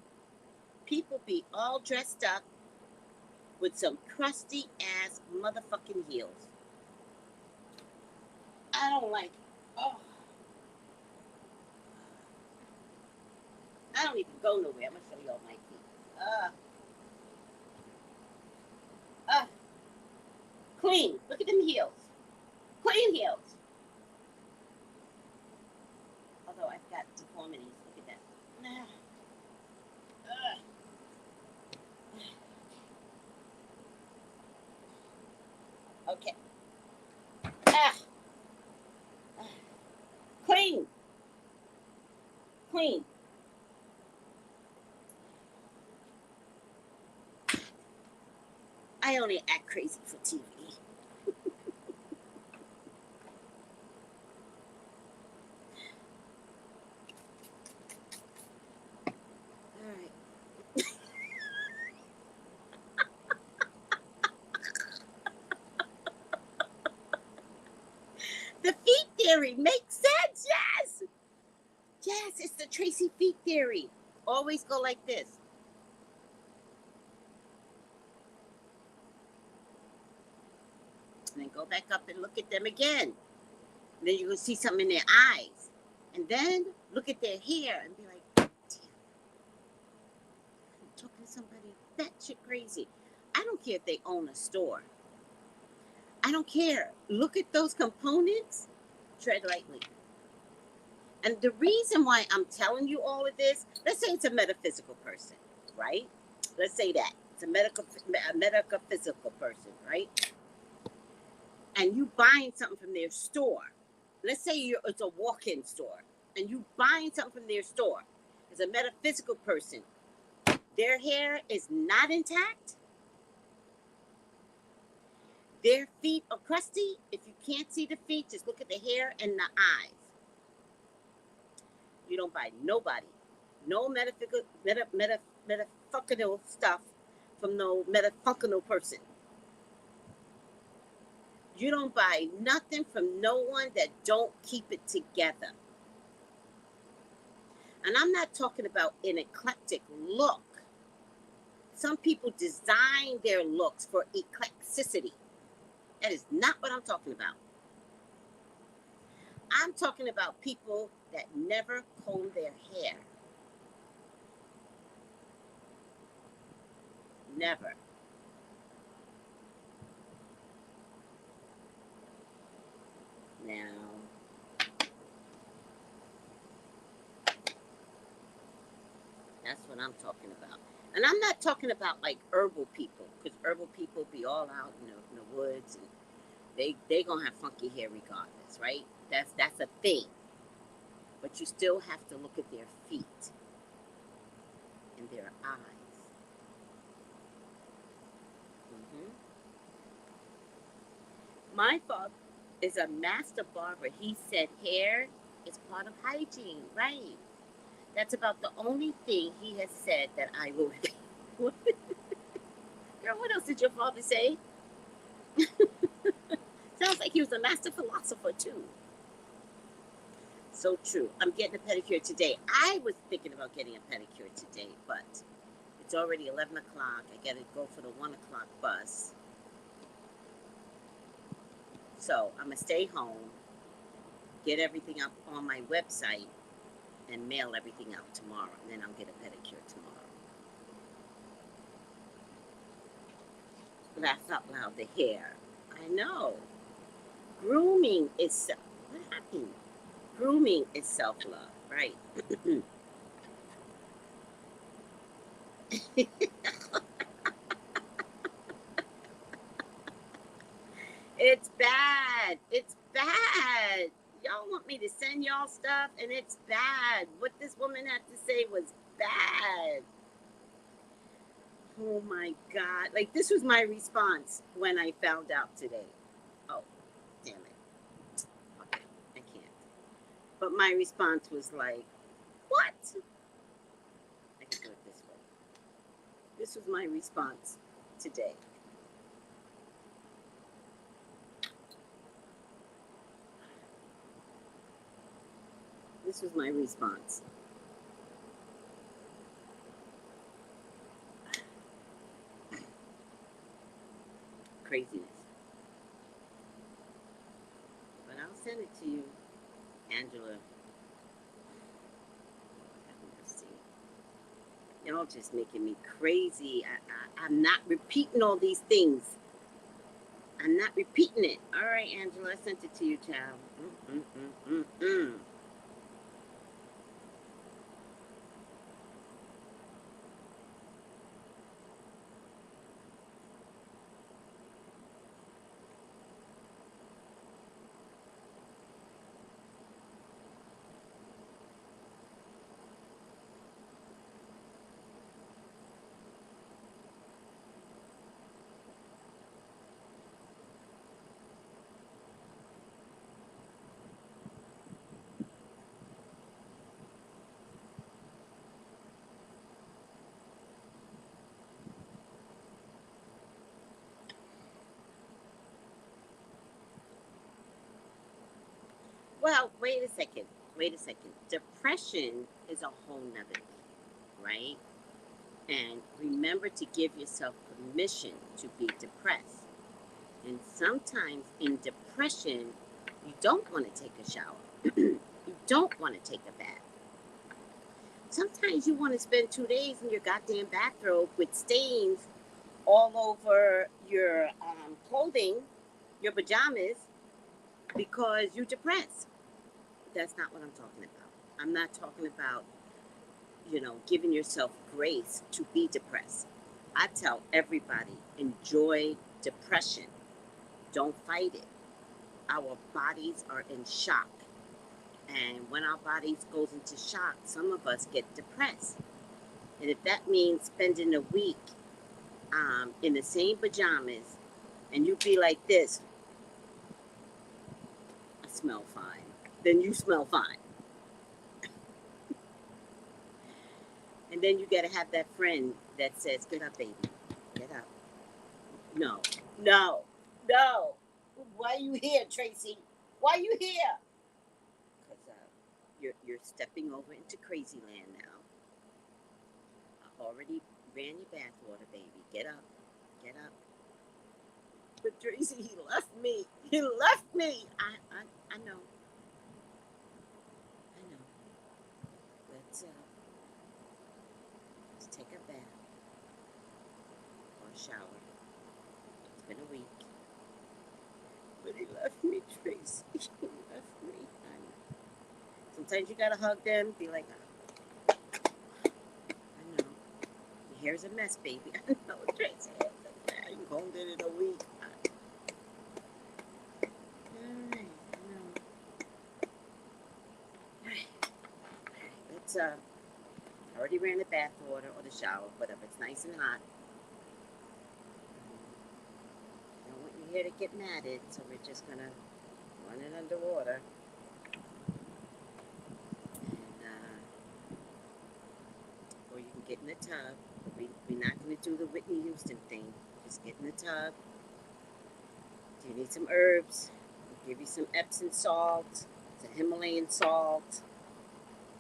people be all dressed up with some crusty ass motherfucking heels. I don't like it. Oh. I don't even go nowhere. I'm gonna show y'all my feet. Clean. Look at them heels. Clean heels. Although I've got deformities. Look at that. Okay. Clean. Clean. I only act crazy for TV. All right. The feet theory makes sense. Yes. Yes, it's the Tracy feet theory. Always go like this. And then go back up and look at them again. And then you will see something in their eyes. And then look at their hair and be like, damn, I'm talking to somebody that shit crazy. I don't care if they own a store. I don't care. Look at those components. Tread lightly. And the reason why I'm telling you all of this, let's say it's a metaphysical person, right? Let's say that. It's a metaphysical person, right? And you buying something from their store. Let's say it's a walk-in store, and you buying something from their store. As a metaphysical person, their hair is not intact. Their feet are crusty. If you can't see the feet, just look at the hair and the eyes. You don't buy nobody, no metaphysical stuff from no metafunctional person. You don't buy nothing from no one that don't keep it together. And I'm not talking about an eclectic look. Some people design their looks for eclecticity. That is not what I'm talking about. I'm talking about people that never comb their hair. Never. Now, that's what I'm talking about. And I'm not talking about like herbal people, because herbal people be all out in the woods, and they gonna have funky hair regardless, right? That's a thing. But you still have to look at their feet and their eyes. My father is a master barber. He said hair is part of hygiene, right? That's about the only thing he has said that I will repeat. Girl, what else did your father say? Sounds like he was a master philosopher too. So true. I'm getting a pedicure today. I was thinking about getting a pedicure today, but it's already 11 o'clock. I got to go for the 1 o'clock bus. So I'm going to stay home, get everything up on my website, and mail everything out tomorrow. And then I'll get a pedicure tomorrow. Laugh out loud, the hair. I know. Grooming is what happened? Grooming is self-love, right? It's bad. It's bad. Y'all want me to send y'all stuff, and it's bad. What this woman had to say was bad. Oh my God. Like, this was my response when I found out today. Oh, damn it. Okay, I can't. But my response was like, what? I can do it this way. This was my response today. This was my response. Craziness. But I'll send it to you, Angela. Y'all just making me crazy. I'm not repeating all these things. I'm not repeating it. All right, Angela, I sent it to you, child. Well, wait a second. Wait a second. Depression is a whole nother thing, right? And remember to give yourself permission to be depressed. And sometimes in depression, you don't want to take a shower. You don't want to take a bath. Sometimes you want to spend 2 days in your goddamn bathrobe with stains all over your clothing, your pajamas, because you're depressed. That's not what I'm talking about. I'm not talking about, giving yourself grace to be depressed. I tell everybody, enjoy depression. Don't fight it. Our bodies are in shock. And when our bodies goes into shock, some of us get depressed. And if that means spending a week in the same pajamas and you be like this, I smell fine. Then you smell fine. And then you got to have that friend that says, get up, baby. Get up. No, no, no. Why are you here, Tracy? Why are you here? Because you're stepping over into crazy land now. I already ran your bathwater, baby. Get up. Get up. But Tracy, he left me. He left me. I know. I know. Let's take a bath or a shower. It's been a week. But he left me, Tracy. He left me. I know. Sometimes you gotta hug them. Be like, I know. Your hair's a mess, baby. I know, Tracy. You combed it in a week. Alright, I know. Alright. Let's I already ran the bath water or the shower, whatever. It's nice and hot. You don't want your here to get matted, so we're just gonna run it underwater. And, or you can get in the tub. We're not gonna do the Whitney Houston thing. Just get in the tub. Do you need some herbs? I'll give you some Epsom salt, some Himalayan salt,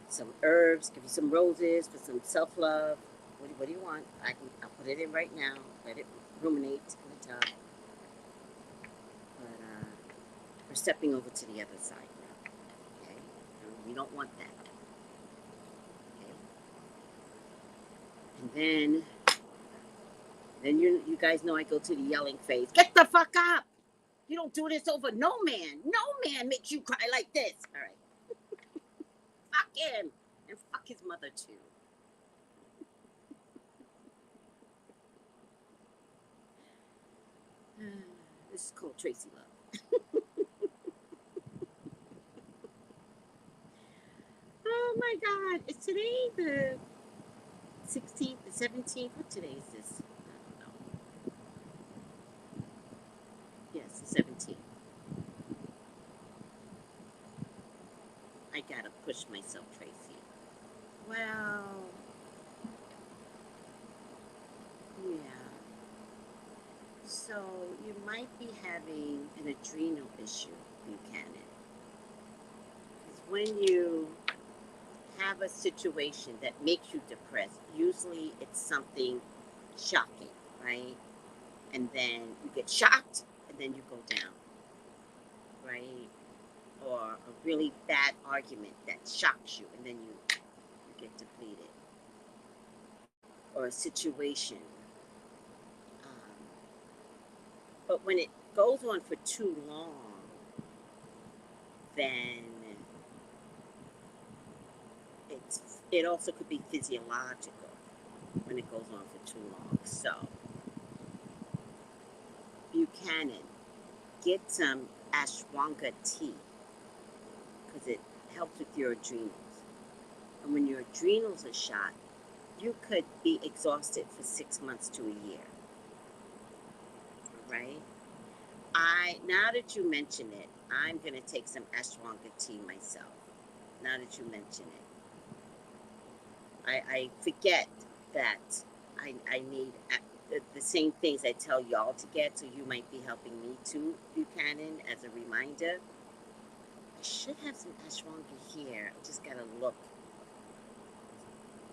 some herbs, give you some roses for some self-love. What do you want? I'll put it in right now. Let it ruminate in the tub. But we're stepping over to the other side now. Okay? We don't want that. Okay? And then you guys know I go to the yelling phase. Get the fuck up! You don't do this over no man. No man makes you cry like this. All right. Fuck him. And fuck his mother too. This is called Tracy Love. Oh my God. Is today the 16th, the 17th? What today is this? I don't know. Yes, the 17th. I gotta push myself, Tracy. Well, yeah. So you might be having an adrenal issue, Buchanan. Because when you have a situation that makes you depressed, usually it's something shocking, right? And then you get shocked, and then you go down, right? Or a really bad argument that shocks you, and then you get depleted. Or a situation. But when it goes on for too long, then it also could be physiological when it goes on for too long. So, Buchanan, get some ashwagandha tea because it helps with your adrenals. And when your adrenals are shot, you could be exhausted for 6 months to a year. All right? Now that you mention it, I'm going to take some ashwagandha tea myself. Now that you mention it. I forget that I need the same things I tell y'all to get, so you might be helping me too, Buchanan, as a reminder. I should have some ashwagandha here. I just gotta look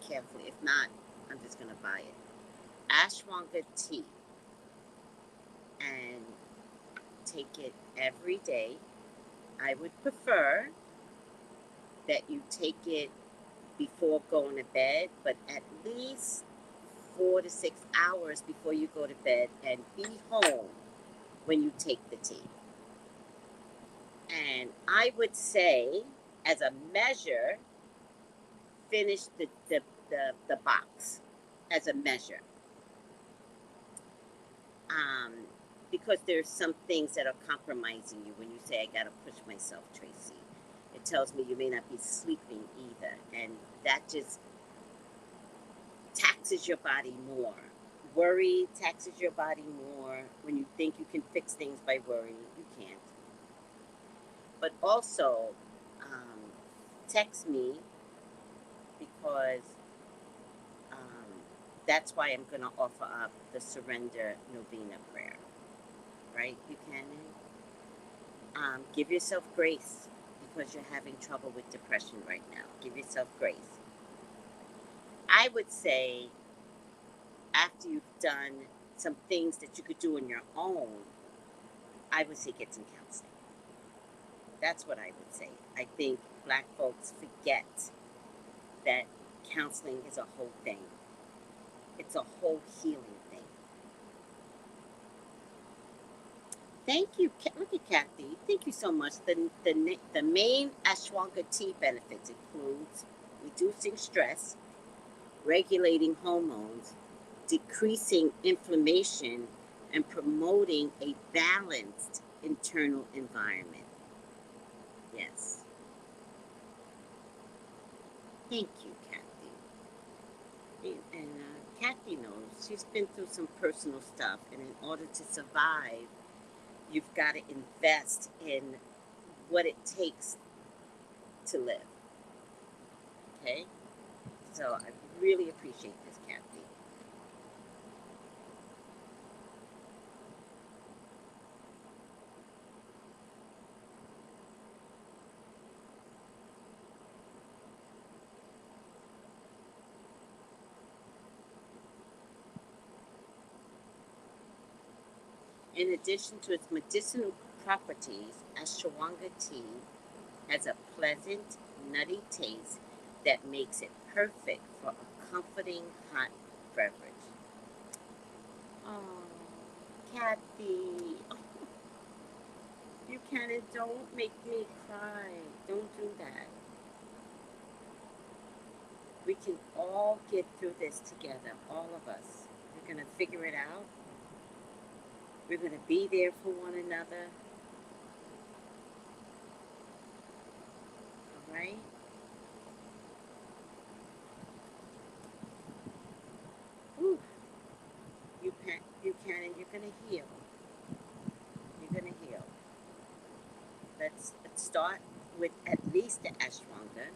carefully. If not, I'm just gonna buy it. Ashwagandha tea, and take it every day. I would prefer that you take it before going to bed, but at least 4 to 6 hours before you go to bed, and be home when you take the tea. And I would say, as a measure, finish the box as a measure. Because there's some things that are compromising you when you say, I gotta push myself, Tracy. It tells me you may not be sleeping either, and that just taxes your body more. Worry taxes your body more. When you think you can fix things by worrying, you can't. But also, text me, because that's why I'm going to offer up the surrender novena prayer. Right, Buchanan? Give yourself grace, because you're having trouble with depression right now. Give yourself grace. I would say, after you've done some things that you could do on your own, I would say get some counseling. That's what I would say. I think Black folks forget that counseling is a whole thing. It's a whole healing thing. Thank you. Look at Kathy. Thank you so much. The main ashwagandha tea benefits includes reducing stress, regulating hormones, decreasing inflammation, and promoting a balanced internal environment. Yes. Thank you, Kathy. And Kathy knows she's been through some personal stuff, and in order to survive You've got to invest in what it takes to live. Okay? So I really appreciate this, Kathy. In addition to its medicinal properties, ashwagandha tea has a pleasant, nutty taste that makes it perfect for a comforting hot beverage. Oh, Kathy, you can and don't make me cry. Don't do that. We can all get through this together, all of us. We're going to figure it out. We're going to be there for one another. All right? Whew. You can, and you're going to heal. You're going to heal. Let's start with at least the ashwagandha.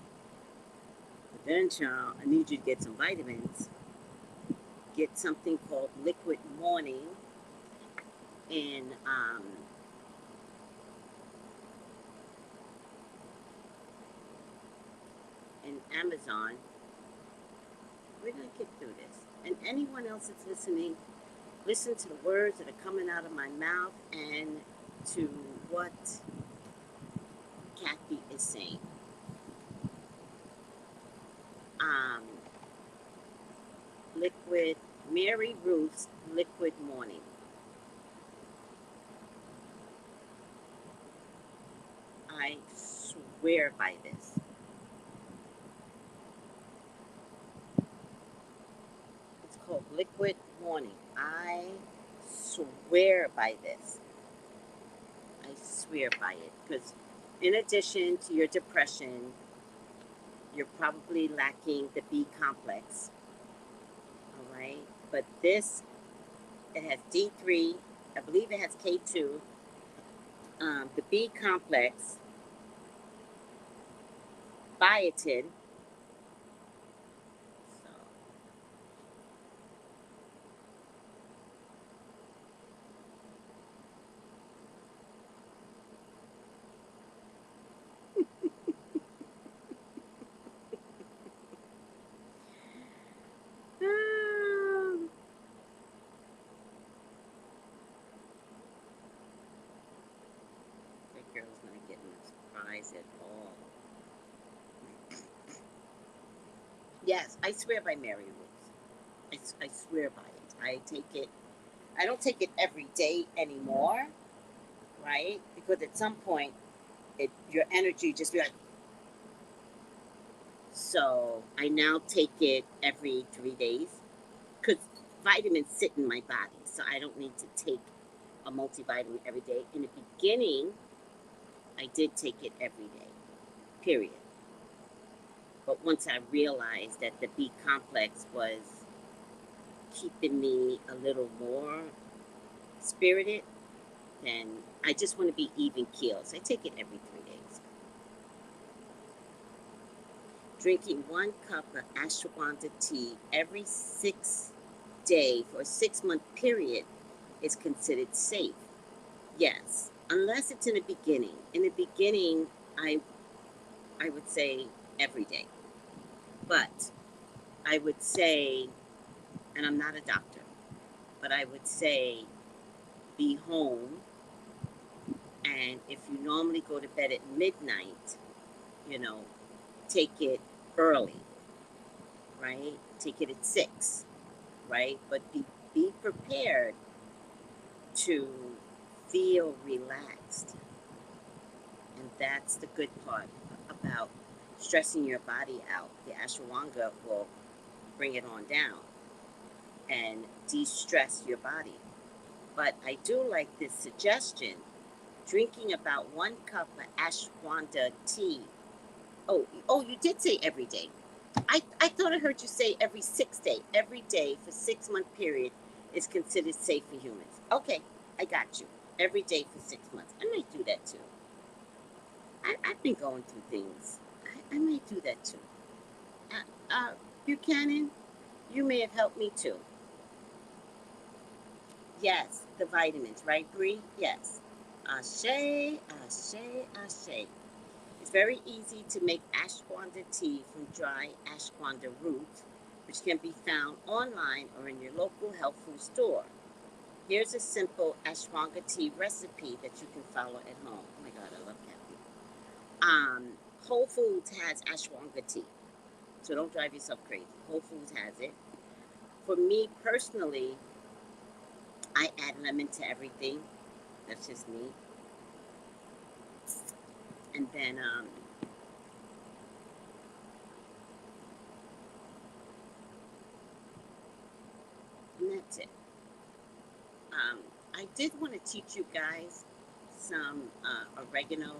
But then, child, I need you to get some vitamins. Get something called liquid morning in in Amazon. We're gonna get through this. And anyone else that's listening, listen to the words that are coming out of my mouth and to what Kathy is saying. Um, liquid Mary Ruth's liquid morning. I swear by this. It's called liquid morning. I swear by this. I swear by it. Because in addition to your depression, you're probably lacking the B complex. All right. But this, it has D3. I believe it has K2. The B complex, biotin. So, um, that girl's not getting a surprise at all. Yes, I swear by Mary Ruth. I swear by it. I take it. I don't take it every day anymore, right? Because at some point, your energy just be like. So I now take it every 3 days because vitamins sit in my body, so I don't need to take a multivitamin every day. In the beginning, I did take it every day, period. But once I realized that the B complex was keeping me a little more spirited, then I just want to be even keeled. So I take it every 3 days. Drinking 1 cup of ashwagandha tea every 6 day for a 6 month period is considered safe. Yes, unless it's in the beginning. In the beginning, I I would say every day. But I would say, and I'm not a doctor, but I would say be home. And if you normally go to bed at midnight, you know, take it early, right? Take it at 6, right? But be prepared to feel relaxed. And that's the good part about stressing your body out. The ashwagandha will bring it on down and de-stress your body. But I do like this suggestion, drinking about 1 cup of ashwagandha tea. Oh, you did say every day. I thought I heard you say every 6 day. Every day for 6 month period is considered safe for humans. Okay, I got you. every day for 6 months. I might do that too. I've been going through things. I might do that too. Buchanan, you may have helped me too. Yes, the vitamins, right, Bree? Yes. Ashe, ashe, ashe. It's very easy to make ashwagandha tea from dry ashwagandha root, which can be found online or in your local health food store. Here's a simple ashwagandha tea recipe that you can follow at home. Oh my God, I love Kathy. Whole Foods has ashwagandha tea, so don't drive yourself crazy. Whole Foods has it. For me personally, I add lemon to everything. That's just me. And then and that's it. I did want to teach you guys some oregano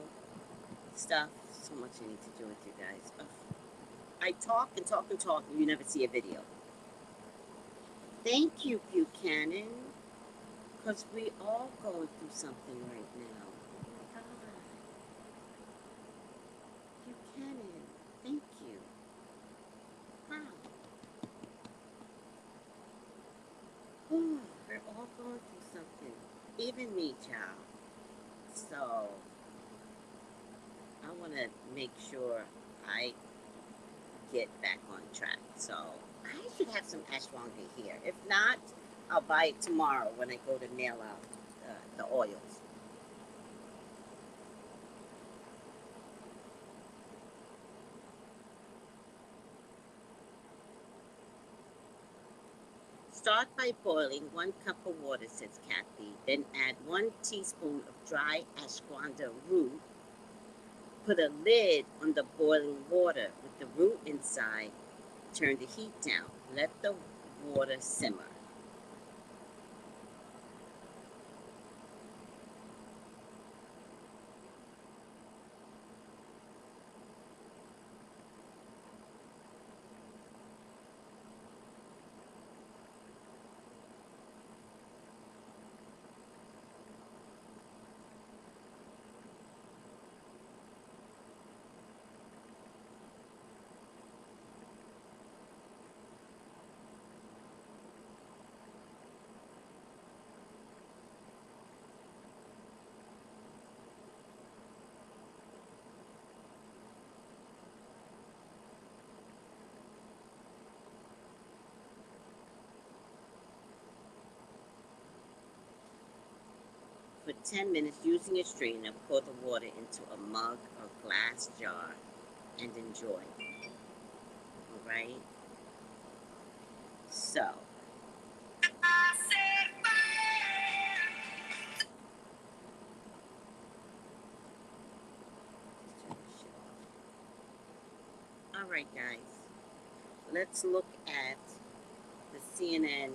stuff. So much I need to do with you guys. Ugh. I talk and talk and talk, and you never see a video. Thank you, Buchanan, because we all going through something right now. Oh my God, Buchanan, thank you. Wow. Ooh, we're all going through something. Even me, child. So I want to make sure I get back on track. So I should have some ashwagandha here. If not, I'll buy it tomorrow when I go to mail out the oils. Start by boiling 1 cup of water, says Kathy. Then add 1 teaspoon of dry ashwagandha root. Put a lid on the boiling water with the root inside. Turn the heat down. Let the water simmer. For 10 minutes, using a strainer, pour the water into a mug or glass jar and enjoy. All right? So, all right, guys, let's look at the CNN,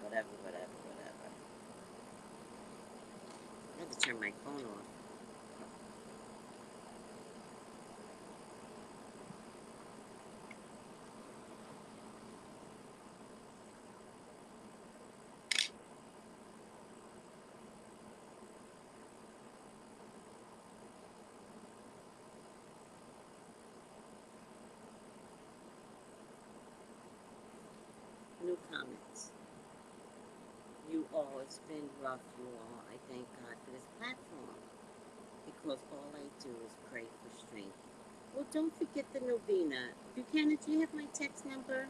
whatever, whatever, whatever. I had to turn my phone off. New comments. You all, it's been rough, you all. I thank God for this platform because all I do is pray for strength. Well, don't forget the novena. Buchanan, do you have my text number?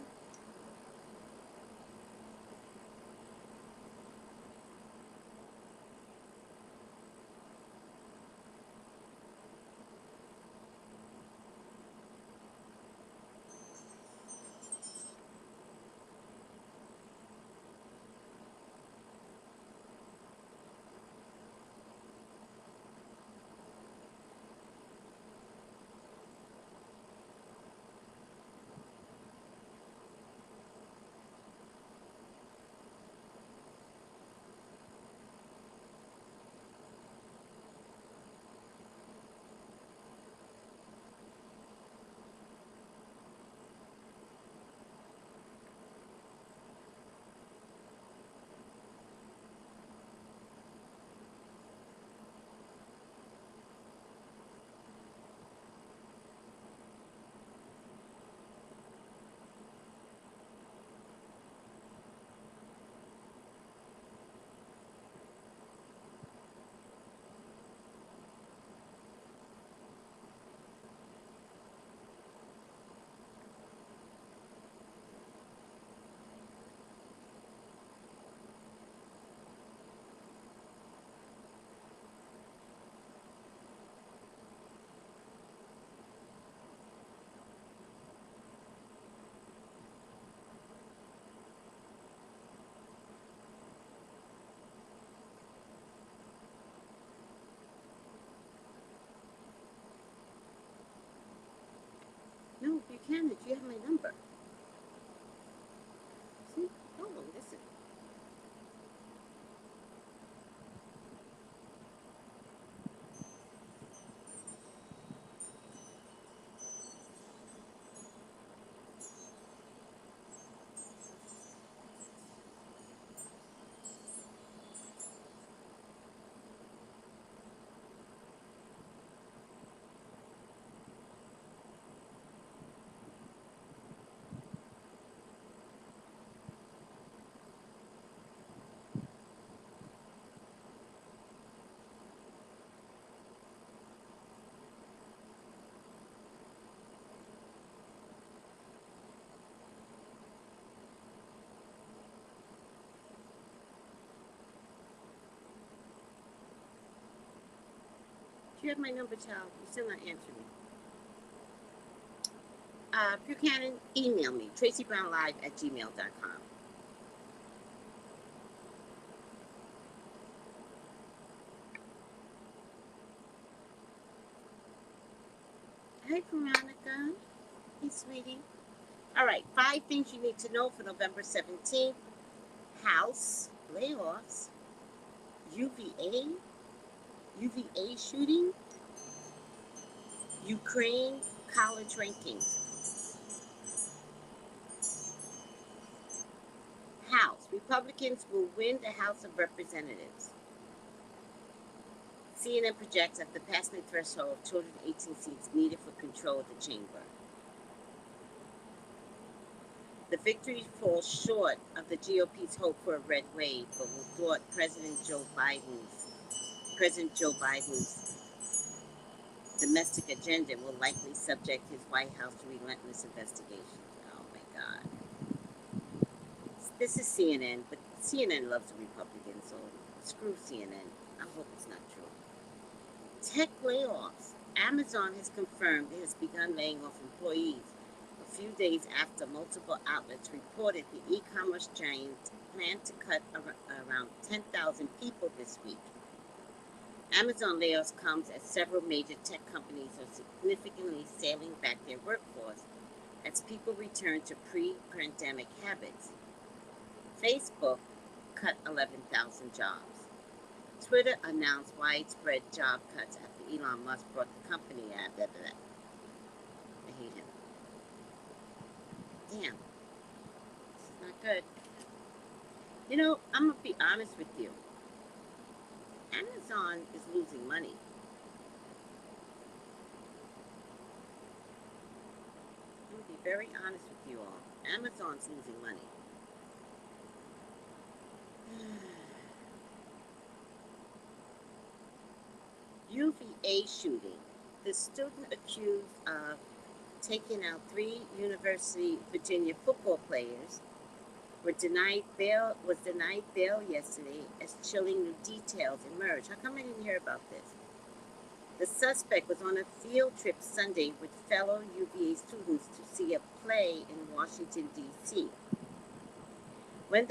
Janet, you have my number. See? Hold on, listen. Do you have my number, child? You're still not answering me. Buchanan, email me, tracybrownlive@gmail.com. Hey, Veronica. Hey, sweetie. All right, 5 things you need to know for November 17th. House, layoffs, UVA, UVA shooting, Ukraine, college rankings. House, Republicans will win the House of Representatives. CNN projects that the passing threshold of 218 seats needed for control of the chamber. The victory falls short of the GOP's hope for a red wave, but will thwart President Joe Biden's domestic agenda will likely subject his White House to relentless investigations. Oh my God. This is CNN, but CNN loves the Republicans, so screw CNN. I hope it's not true. Tech layoffs. Amazon has confirmed it has begun laying off employees a few days after multiple outlets reported the e-commerce giant planned to cut around 10,000 people this week. Amazon layoffs comes as several major tech companies are significantly scaling back their workforce as people return to pre-pandemic habits. Facebook cut 11,000 jobs. Twitter announced widespread job cuts after Elon Musk brought the company out. Blah, blah, blah. I hate him. Damn. This is not good. You know, I'm going to be honest with you. Amazon is losing money. I'm going to be very honest with you all. Amazon's losing money. UVA shooting. The student accused of taking out 3 University of Virginia football players was denied bail yesterday as chilling new details emerged. How come I didn't hear about this? The suspect was on a field trip Sunday with fellow UVA students to see a play in Washington, D.C. When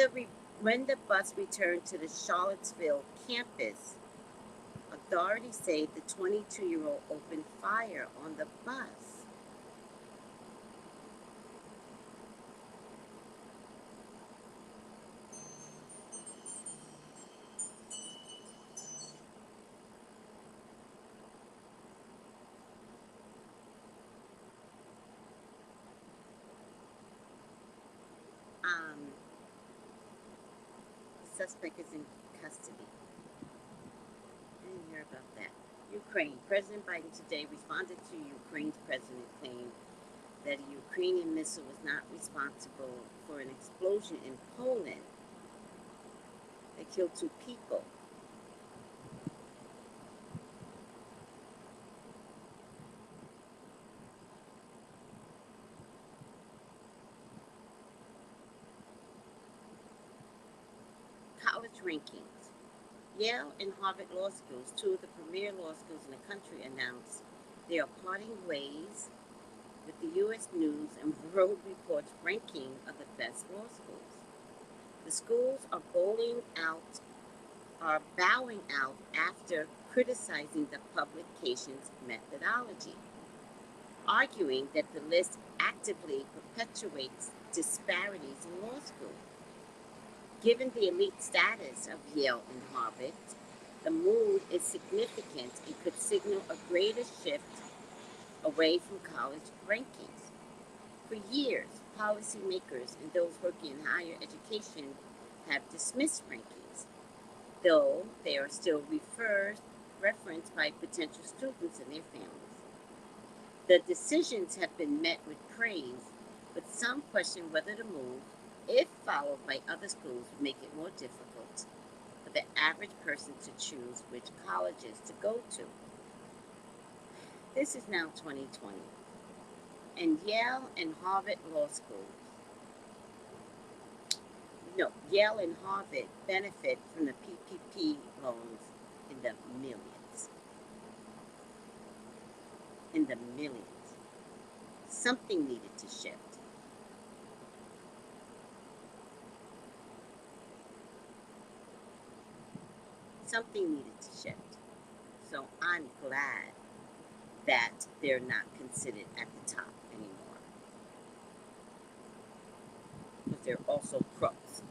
the bus returned to the Charlottesville campus, authorities say the 22-year-old opened fire on the bus. The suspect is in custody. I didn't hear about that. Ukraine. President Biden today responded to Ukraine's president claim that a Ukrainian missile was not responsible for an explosion in Poland that killed 2 people. College rankings. Yale and Harvard law schools, 2 of the premier law schools in the country, announced they are parting ways with the U.S. News and World Report's ranking of the best law schools. The schools are bowing out after criticizing the publication's methodology. arguing that the list actively perpetuates disparities in law school. Given the elite status of Yale and Harvard, the move is significant and could signal a greater shift away from college rankings. For years, policymakers and those working in higher education have dismissed rankings, though they are still referenced by potential students and their families. The decisions have been met with praise, but some question whether the move, if followed by other schools, would make it more difficult for the average person to choose which colleges to go to. This is now 2020, and Yale and Harvard law schools, no, Yale and Harvard benefit from the PPP loans in the millions. In the millions. Something needed to shift. Something needed to shift. So I'm glad that they're not considered at the top anymore. But they're also crooks.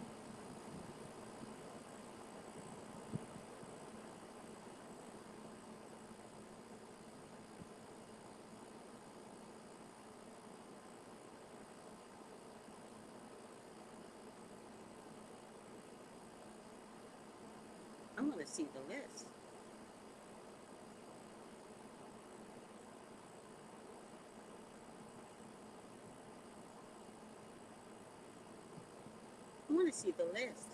I want to see the list. I want to see the list.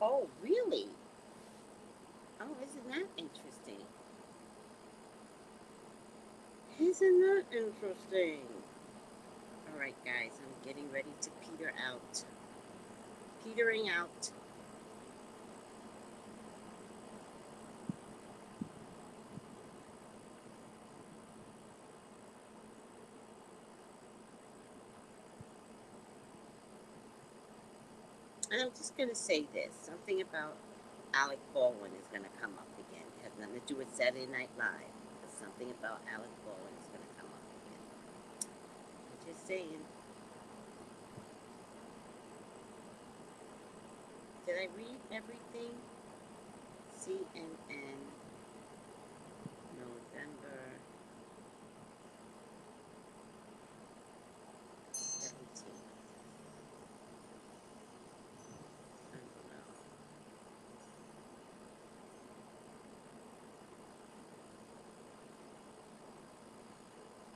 Oh, really? Oh, isn't that interesting? Isn't that interesting? All right, guys, I'm getting ready to peter out. Petering out. And I'm just going to say this. Something about Alec Baldwin is going to come up again. It has nothing to do with Saturday Night Live. But something about Alec Baldwin is going to come up again. I'm just saying. Did I read everything? CNN, November 17th. I don't know.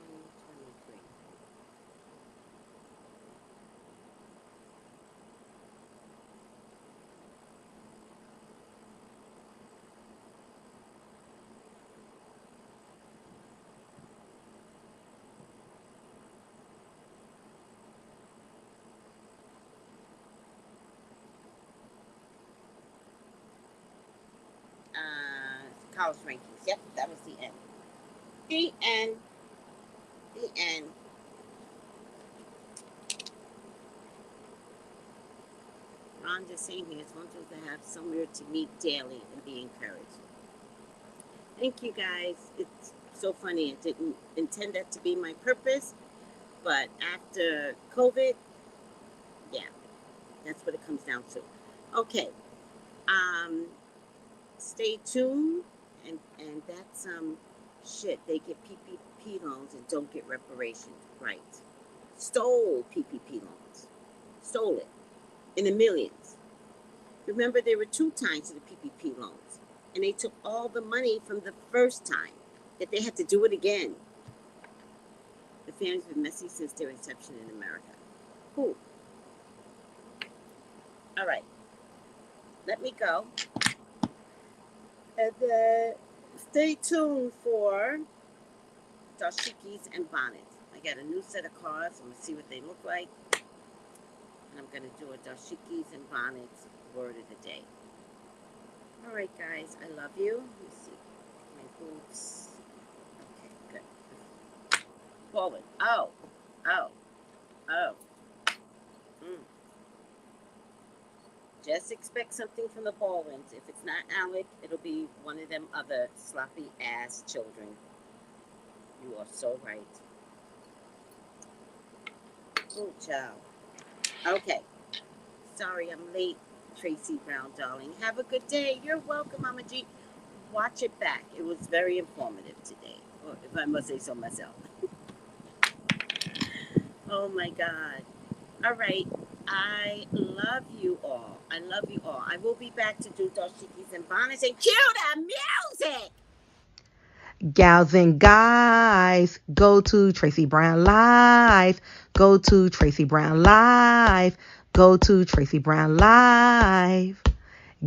2023. College rankings. Yep, that was the end. The end. The end. Ron just saying he just wants us to have somewhere to meet daily and be encouraged. Thank you guys. It's so funny. I didn't intend that to be my purpose, but after COVID, yeah, that's what it comes down to. Okay. Stay tuned, and that's shit. They get PPP loans and don't get reparations. Right. Stole PPP loans. Stole it in the millions. Remember, there were 2 times to the PPP loans, and they took all the money from the first time that they had to do it again. The families been messy since their inception in America. Who? All right. Let me go. And stay tuned for dashikis and bonnets. I got a new set of cards. I'm going to see what they look like. And I'm going to do a dashikis and bonnets word of the day. All right, guys. I love you. Let me see. My boobs. Okay, good. Forward. Oh. Just expect something from the Baldwins. If it's not Alec, it'll be one of them other sloppy ass children. You are so right. Oh, child. Okay. Sorry I'm late, Tracy Brown, darling. Have a good day. You're welcome, Mama G. Watch it back. It was very informative today, or if I must say so myself. Oh, my God. All right. I love you all. I love you all. I will be back to do dashikis and bonnets and cue the music. Gals and guys, go to Tracy Brown Live. Go to Tracy Brown Live. Go to Tracy Brown Live.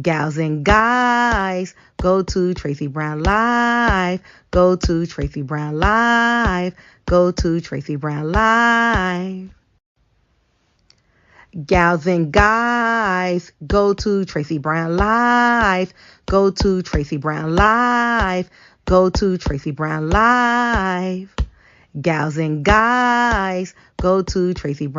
Gals and guys, go to Tracy Brown Live. Go to Tracy Brown Live. Go to Tracy Brown Live. Gals and guys, go to Tracy Brown Live. Go to Tracy Brown Live. Go to Tracy Brown Live. Gals and guys, go to Tracy Brown